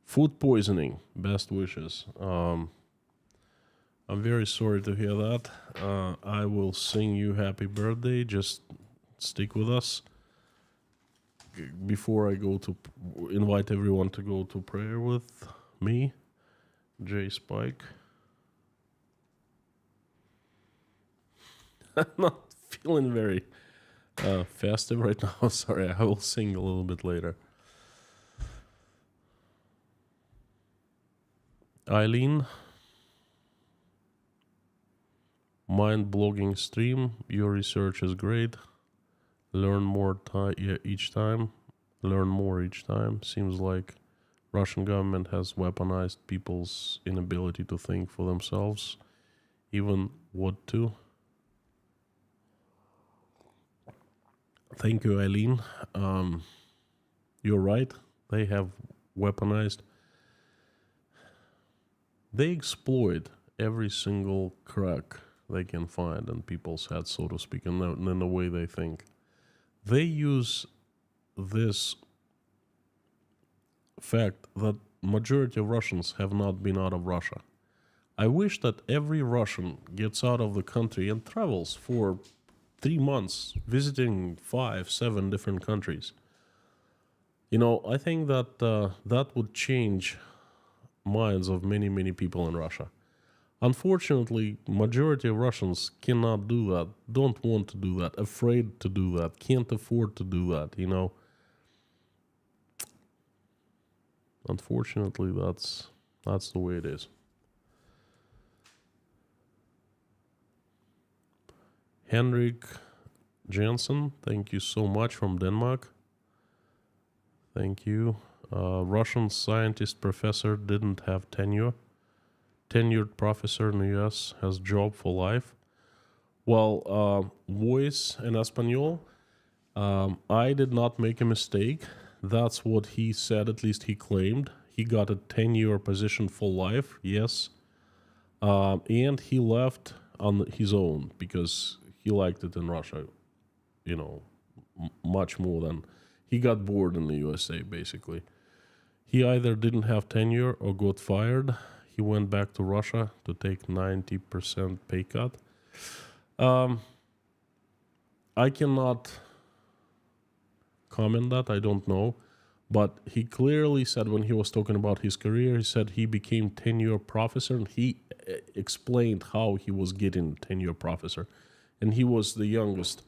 food poisoning. Best wishes. I'm very sorry to hear that. I will sing you happy birthday. Just stick with us. Before I go to invite everyone to go to prayer with me, J Spike. I'm not feeling very festive right now. Sorry, I will sing a little bit later. Eileen, mind blogging stream. Your research is great. Learn more each time. Learn more each time. Seems like Russian government has weaponized people's inability to think for themselves, even what to. Thank you, Eileen. You're right. They have weaponized. They exploit every single crack they can find in people's heads, so to speak, in the way they think. They use this fact that majority of Russians have not been out of Russia. I wish that every Russian gets out of the country and travels for 3 months, visiting 5, 7 different countries. I think that that would change minds of many, many people in Russia. Unfortunately, majority of Russians cannot do that, don't want to do that, afraid to do that, can't afford to do that, Unfortunately, that's the way it is. Henrik Jensen, thank you so much from Denmark. Thank you. Russian scientist professor didn't have tenure. Tenured professor in the US has job for life. Well, voice in Espanol, I did not make a mistake. That's what he said, at least he claimed. He got a 10-year position for life, yes. And he left on his own because he liked it in Russia, much more than... He got bored in the USA, basically. He either didn't have tenure or got fired. He went back to Russia to take 90% pay cut. I cannot comment that, I don't know. But he clearly said when he was talking about his career, he said he became tenure professor, and he explained how he was getting tenure professor. And he was the youngest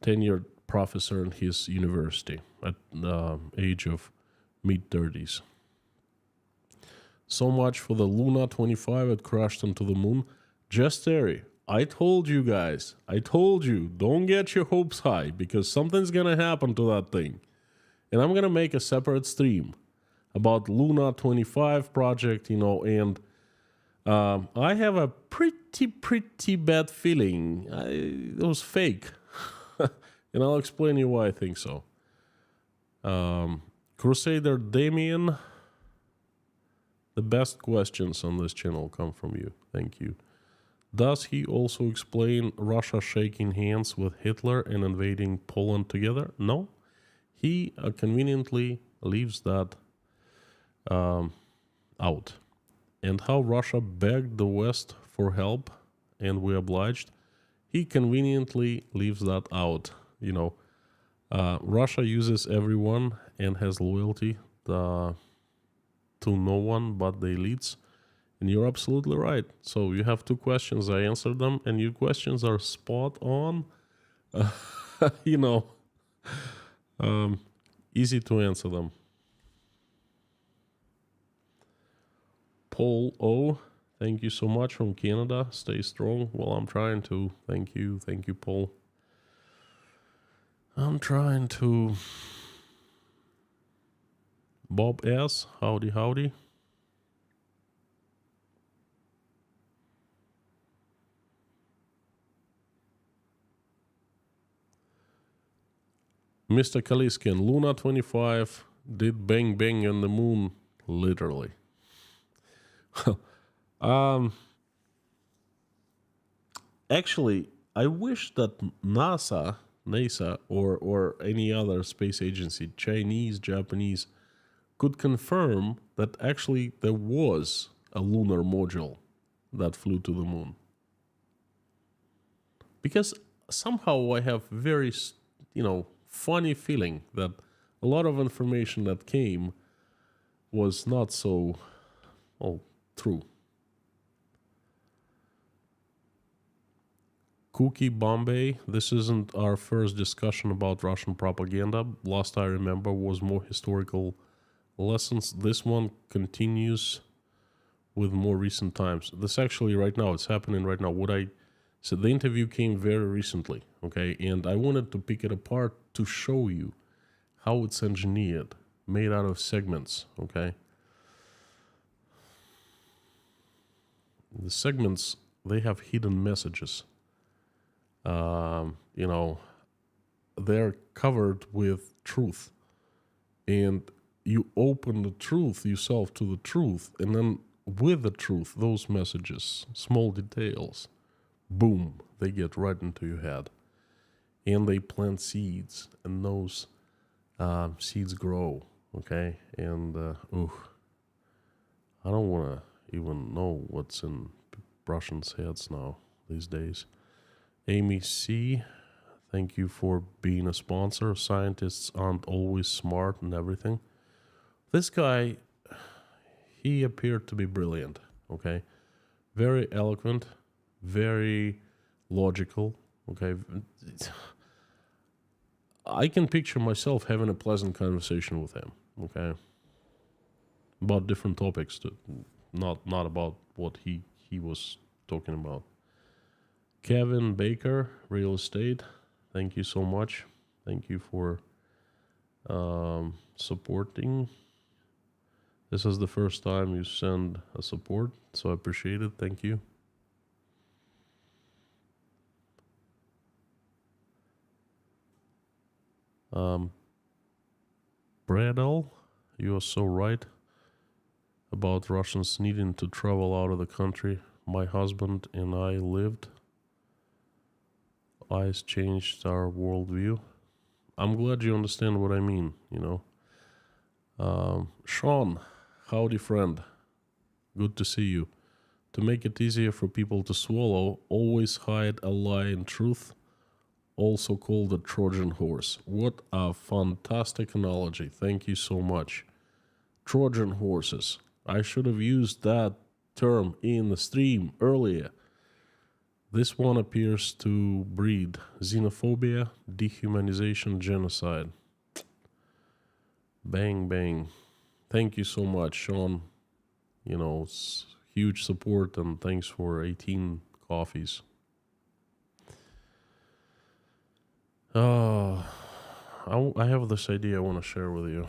tenured professor in his university at the age of mid-30s. So much for the Luna 25 that crashed into the moon. Just Terry, I told you guys, don't get your hopes high because something's gonna happen to that thing. And I'm gonna make a separate stream about Luna 25 project, and I have a pretty bad feeling. It was fake. And I'll explain you why I think so. Crusader Damien, the best questions on this channel come from you. Thank you. Does he also explain Russia shaking hands with Hitler and invading Poland together? No. He conveniently leaves that out. And how Russia begged the West for help and we obliged. he conveniently leaves that out. Russia uses everyone and has loyalty to no one but the elites. And you're absolutely right. So you have two questions. I answered them, and your questions are spot on. you know, easy to answer them. Paul O, thank you so much from Canada. Stay strong. Well, I'm trying to. Thank you, Paul. I'm trying to. Bob S, howdy. Mr. Kaliskin, Luna 25 did bang bang on the moon, literally. Actually, I wish that NASA, or any other space agency, Chinese, Japanese, could confirm that actually there was a lunar module that flew to the moon. Because somehow I have very, funny feeling that a lot of information that came was not so, true. Cookie Bombay, this isn't our first discussion about Russian propaganda. Last I remember was more historical lessons. This one continues with more recent times. This actually right now, it's happening right now. So the interview came very recently, okay? And I wanted to pick it apart to show you how it's engineered, made out of segments, okay? The segments, they have hidden messages. They're covered with truth. And you open the truth yourself to the truth, and then with the truth, those messages, small details, boom, they get right into your head. And they plant seeds, and those seeds grow, okay? And, I don't want to even know what's in Russians' heads now these days. Amy C, thank you for being a sponsor. Scientists aren't always smart and everything. This guy, he appeared to be brilliant, okay? Very eloquent, very logical, okay? I can picture myself having a pleasant conversation with him, okay? About different topics, not about what he was talking about. Kevin Baker, real estate, thank you so much. Thank you for supporting. This is the first time you send a support, so I appreciate it. Thank you. Bradell, you are so right about Russians needing to travel out of the country. My husband and I lived. Eyes changed our worldview. I'm glad you understand what I mean, Sean, howdy friend. Good to see you. To make it easier for people to swallow, always hide a lie in truth, also called a Trojan horse. What a fantastic analogy. Thank you so much. Trojan horses. I should have used that term in the stream earlier. This one appears to breed xenophobia, dehumanization, genocide. Bang, bang. Thank you so much, Sean. It's huge support, and thanks for 18 coffees. I have this idea I want to share with you.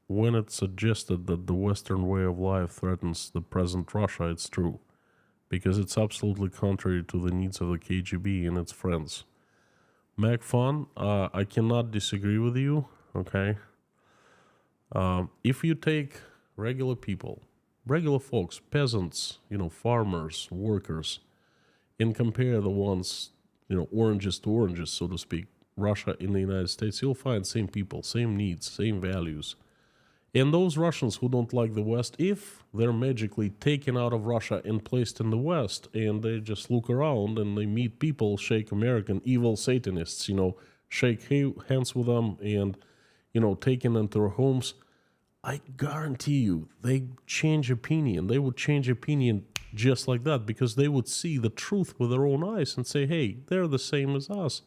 When it's suggested that the Western way of life threatens the present Russia, it's true. Because it's absolutely contrary to the needs of the KGB and its friends. MacFun, I cannot disagree with you, okay? If you take regular people, regular folks, peasants, farmers, workers, and compare the ones, oranges to oranges, so to speak, Russia and the United States, you'll find same people, same needs, same values. And those Russians who don't like the West, if they're magically taken out of Russia and placed in the West, and they just look around and they meet people, shake American evil Satanists, shake hands with them and, take them into their homes, I guarantee you they change opinion. They would change opinion just like that, because they would see the truth with their own eyes and say, hey, they're the same as us.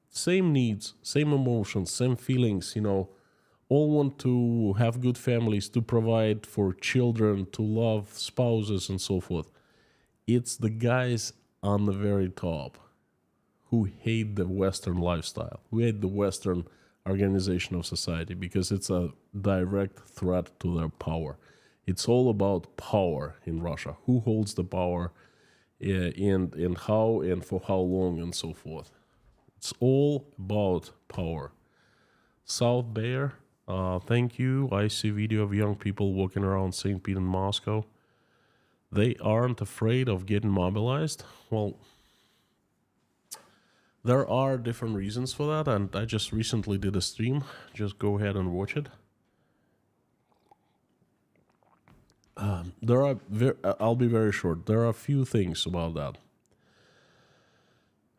Same needs, same emotions, same feelings, all want to have good families, to provide for children, to love spouses, and so forth. It's the guys on the very top who hate the Western lifestyle, who hate the Western organization of society, because it's a direct threat to their power. It's all about power in Russia. Who holds the power, and how, and for how long, and so forth. It's all about power. South Bear, thank you. I see video of young people walking around St. Pete and Moscow. They aren't afraid of getting mobilized. Well, there are different reasons for that, and I just recently did a stream. Just go ahead and watch it. I'll be very short. There are a few things about that.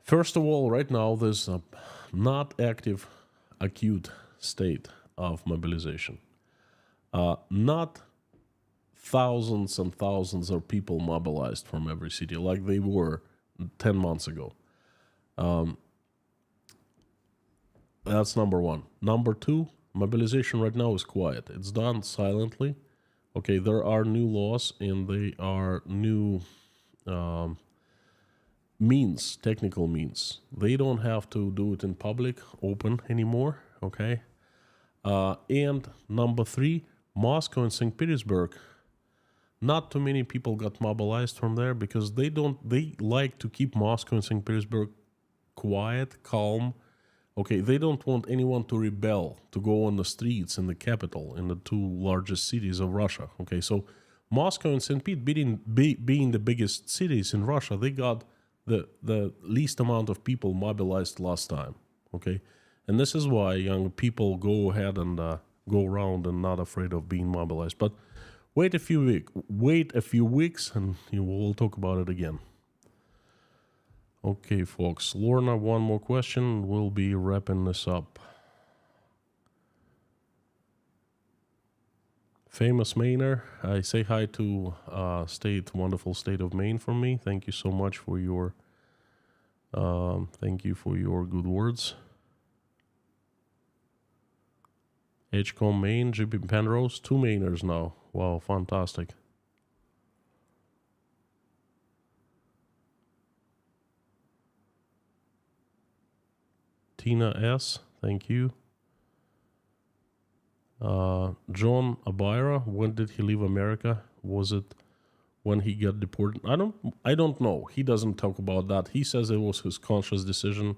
First of all, right now there's a not active acute state of mobilization. Not thousands and thousands of people mobilized from every city like they were 10 months ago. That's number one. Number two, mobilization right now is quiet. It's done silently. Okay, there are new laws, and they are new means, technical means. They don't have to do it in public, open anymore, okay? And number three, Moscow and St. Petersburg, not too many people got mobilized from there, because they like to keep Moscow and St. Petersburg quiet, calm. Okay, they don't want anyone to rebel, to go on the streets in the capital, in the two largest cities of Russia. Okay, so Moscow and St. Pete being the biggest cities in Russia, they got the least amount of people mobilized last time. Okay, and this is why young people go ahead and go around and not afraid of being mobilized. But wait a few weeks, and we'll talk about it again. Okay, folks. Lorna, one more question. We'll be wrapping this up. Famous Mainer, I say hi to wonderful state of Maine from me. Thank you so much for your good words. Edgecombe, Maine, GB Penrose, 2 Mainers now. Wow, fantastic. Tina S, thank you. John Abira, when did he leave America? Was it when he got deported? I don't know. He doesn't talk about that. He says it was his conscious decision,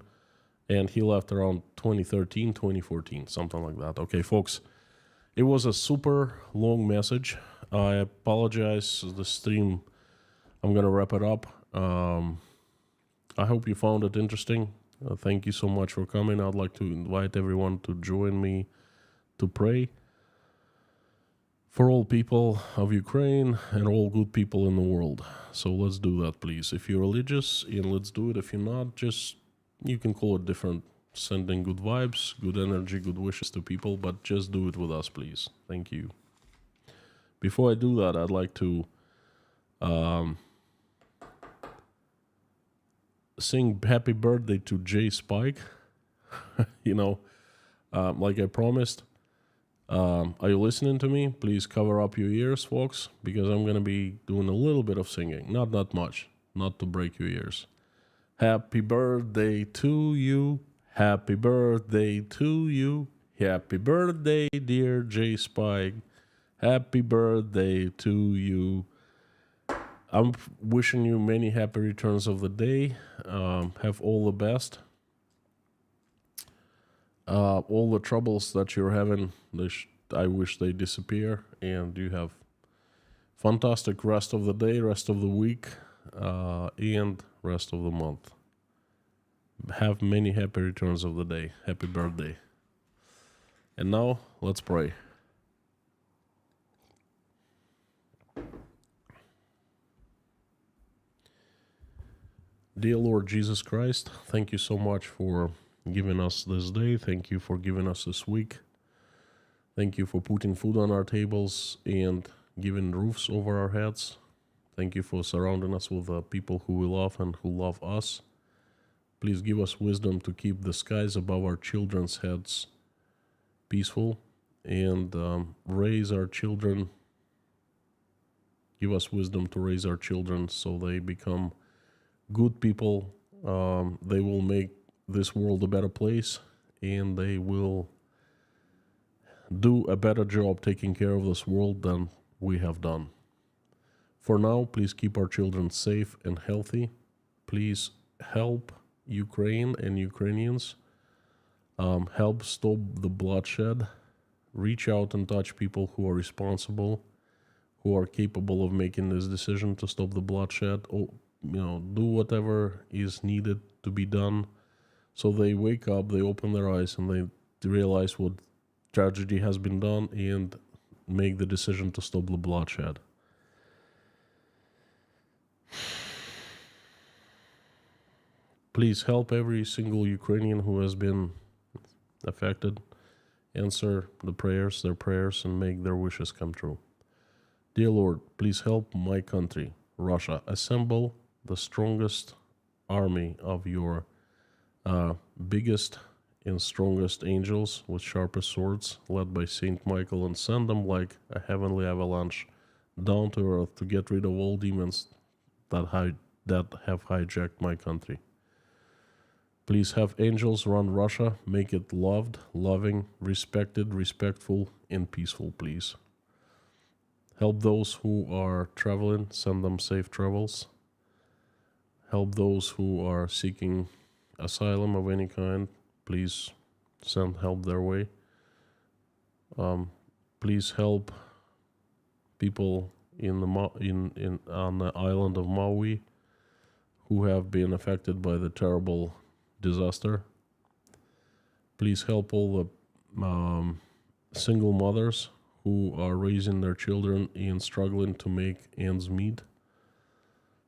and he left around 2013, 2014, something like that. Okay, folks, it was a super long message. I apologize. The stream, I'm going to wrap it up. I hope you found it interesting. Thank you so much for coming. I'd like to invite everyone to join me to pray for all people of Ukraine and all good people in the world. So let's do that, please. If you're religious, let's do it. If you're not, you can call it different. Sending good vibes, good energy, good wishes to people, but just do it with us, please. Thank you. Before I do that, I'd like to sing happy birthday to Jay Spike. Like I promised. Are you listening to me? Please cover up your ears, folks, because I'm going to be doing a little bit of singing. Not that much, not to break your ears. Happy birthday to you. Happy birthday to you. Happy birthday, dear Jay Spike. Happy birthday to you. I'm wishing you many happy returns of the day. Have all the best. All the troubles that you're having, I wish they disappear, and you have fantastic rest of the day, rest of the week, and rest of the month. Have many happy returns of the day. Happy birthday. And now, let's pray. Dear Lord Jesus Christ, thank you so much for giving us this day. Thank you for giving us this week. Thank you for putting food on our tables and giving roofs over our heads. Thank you for surrounding us with people who we love and who love us. Please give us wisdom to keep the skies above our children's heads peaceful and raise our children. Give us wisdom to raise our children so they become good people. They will make this world a better place, and they will do a better job taking care of this world than we have done. For now, please keep our children safe and healthy. Please help Ukraine and Ukrainians. Help stop the bloodshed. Reach out and touch people who are responsible, who are capable of making this decision to stop the bloodshed. Or, do whatever is needed to be done so they wake up, they open their eyes, and they realize what tragedy has been done and make the decision to stop the bloodshed. Please help every single Ukrainian who has been affected. Answer their prayers, and make their wishes come true. Dear Lord, please help my country, Russia, assemble the strongest army of your biggest and strongest angels with sharpest swords, led by Saint Michael, and send them like a heavenly avalanche down to earth to get rid of all demons that have hijacked my country. Please have angels run Russia, make it loved, loving, respected, respectful, and peaceful, please. Help those who are traveling, send them safe travels. Help those who are seeking asylum of any kind, please send help their way. Please help people on the island of Maui who have been affected by the terrible disaster. Please help all the single mothers who are raising their children and struggling to make ends meet.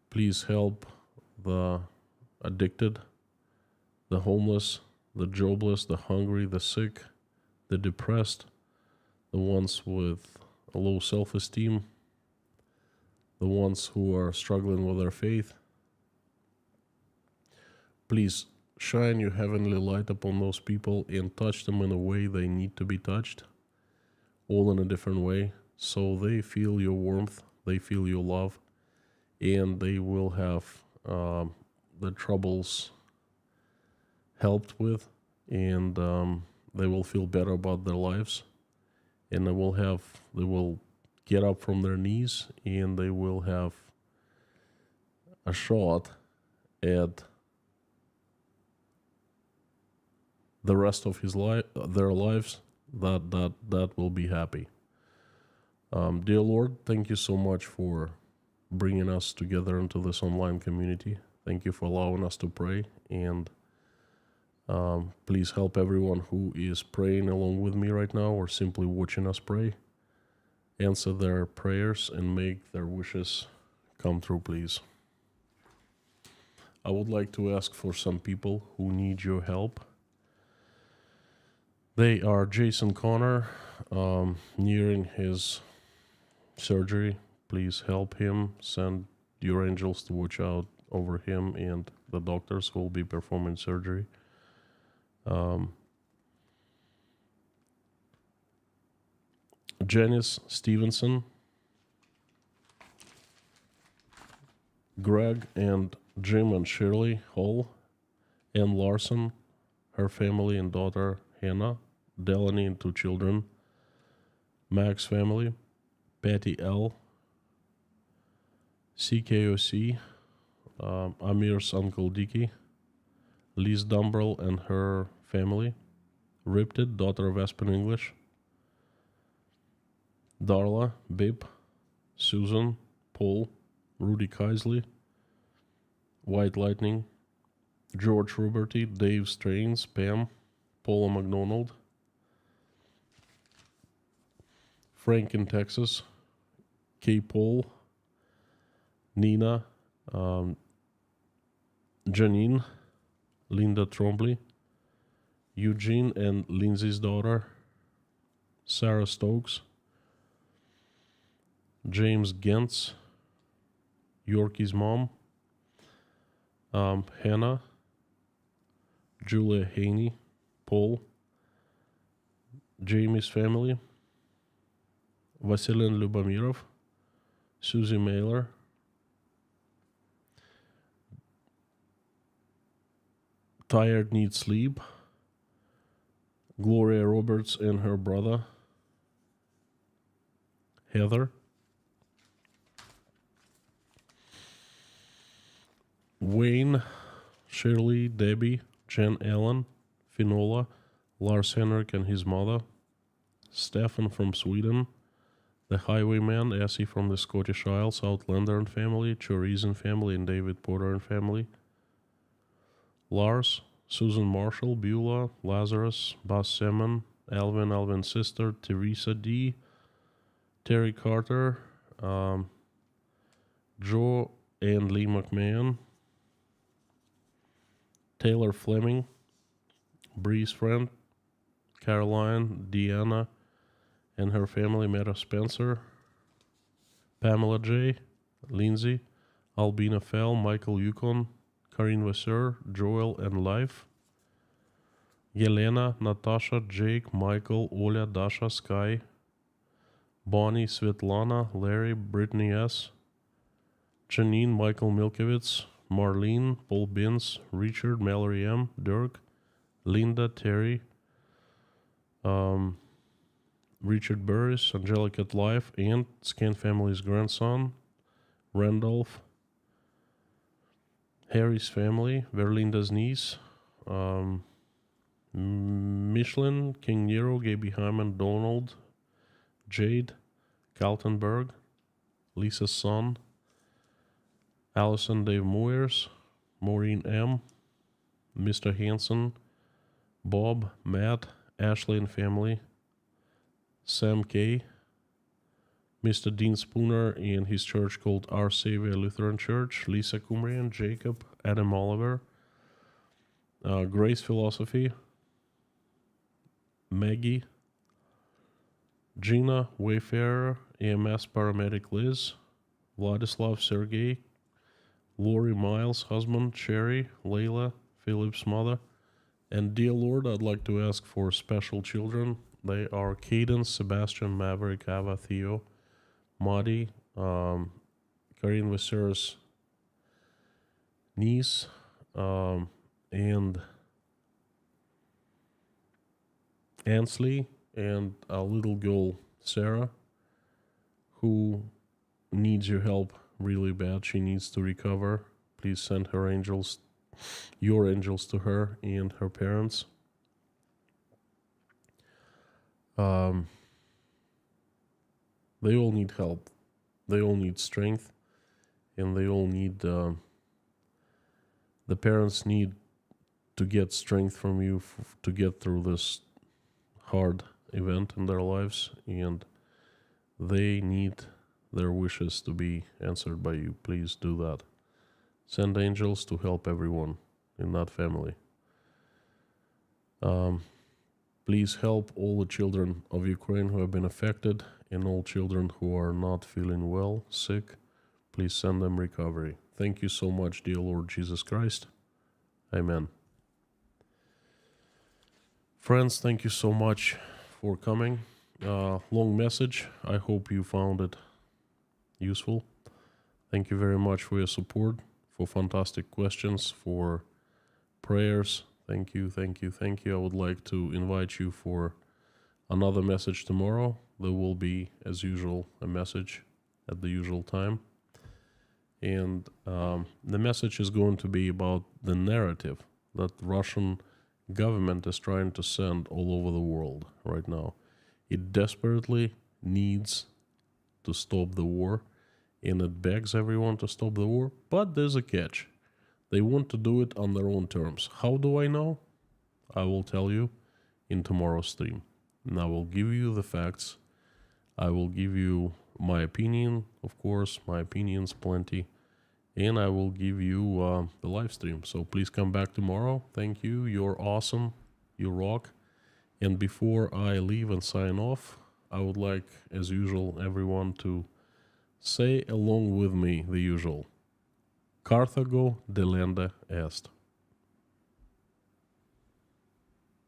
Please help the addicted, the homeless, the jobless, the hungry, the sick, the depressed, the ones with a low self-esteem, the ones who are struggling with their faith. Please shine your heavenly light upon those people and touch them in a way they need to be touched, all in a different way, so they feel your warmth, they feel your love, and they will have the troubles helped with, and they will feel better about their lives, and they will get up from their knees, and they will have a shot at the rest of their lives that will be happy. Dear Lord, thank you so much for bringing us together into this online community. Thank you for allowing us to pray, and please help everyone who is praying along with me right now or simply watching us pray. Answer their prayers and make their wishes come true, please. I would like to ask for some people who need your help. They are Jason Connor, nearing his surgery. Please help him. Send your angels to watch out over him and the doctors who will be performing surgery. Janice Stevenson, Greg and Jim and Shirley Hall, Ann Larson, her family and daughter Hannah, Delaney and 2 children, Max family, Patty L, CKOC, Amir's Uncle Dicky, Liz Dumbrell and her family, Ripted, daughter of Aspen English, Darla, Bib, Susan, Paul, Rudy Kaisley, White Lightning, George Ruberty, Dave Strains, Pam, Paula McDonald, Frank in Texas, Kay Paul, Nina, Janine, Linda Trombley, Eugene and Lindsay's daughter, Sarah Stokes, James Gentz, Yorkie's mom, Hannah, Julia Haney, Paul, Jamie's family, Vasilin Lubamirov, Susie Mailer, Tired Needs Sleep, Gloria Roberts and her brother, Heather, Wayne, Shirley, Debbie, Jen Allen, Finola, Lars Henrik and his mother, Stefan from Sweden, the Highwayman, Essie from the Scottish Isles, Outlander and family, Chorizo and family, and David Porter and family, Lars, Susan Marshall, Beulah, Lazarus, Buzz Simon, Alvin's sister, Teresa D, Terry Carter, Joe and Lee McMahon, Taylor Fleming, Bree's friend, Caroline, Deanna, and her family, Meta Spencer, Pamela J, Lindsay, Albina Fell, Michael Yukon, Karin Vasseur, Joel and Life, Yelena, Natasha, Jake, Michael, Oля, Dasha, Sky, Bonnie, Svetlana, Larry, Brittany S, Janine, Michael Milkowitz, Marlene, Paul Binns, Richard, Mallory M, Dirk, Linda, Terry, Richard Burris, Angelic at Life, and Scan Family's grandson, Randolph, Harry's family, Verlinda's niece, Michelin, King Nero, Gaby Hyman, Donald, Jade, Kaltenberg, Lisa's son, Allison Dave Moyers, Maureen M, Mr. Hanson, Bob, Matt, Ashley and family, Sam K, Mr. Dean Spooner and his church called Our Savior Lutheran Church, Lisa Kumrian, Jacob, Adam Oliver, Grace Philosophy, Maggie, Gina, Wayfarer, EMS Paramedic Liz, Vladislav Sergey, Lori Miles, husband, Sherry, Layla, Philip's mother, and dear Lord, I'd like to ask for special children. They are Cadence, Sebastian, Maverick, Ava, Theo, Madi, Karin Vasseur's niece, and Ansley, and a little girl, Sarah, who needs your help really bad. She needs to recover. Please send her angels, your angels, to her and her parents. They all need help. They all need strength, and they all need, the parents need to get strength from you to get through this hard event in their lives, and they need their wishes to be answered by you. Please do that. Send angels to help everyone in that family. Please help all the children of Ukraine who have been affected, and all children who are not feeling well, sick. Please send them recovery. Thank you so much, dear Lord Jesus Christ. Amen. Friends, thank you so much for coming. Long message. I hope you found it useful. Thank you very much for your support, for fantastic questions, for prayers. Thank you, thank you, thank you. I would like to invite you for another message tomorrow. There will be, as usual, a message at the usual time. And the message is going to be about the narrative that the Russian government is trying to send all over the world right now. It desperately needs to stop the war, and it begs everyone to stop the war, but there's a catch. They want to do it on their own terms. How do I know? I will tell you in tomorrow's stream. And I will give you the facts. I will give you my opinion, of course, my opinion's plenty. and I will give you the live stream. So please come back tomorrow. Thank you. You're awesome. You rock. And before I leave and sign off, I would like, as usual, everyone to say along with me the usual. Carthago delenda est.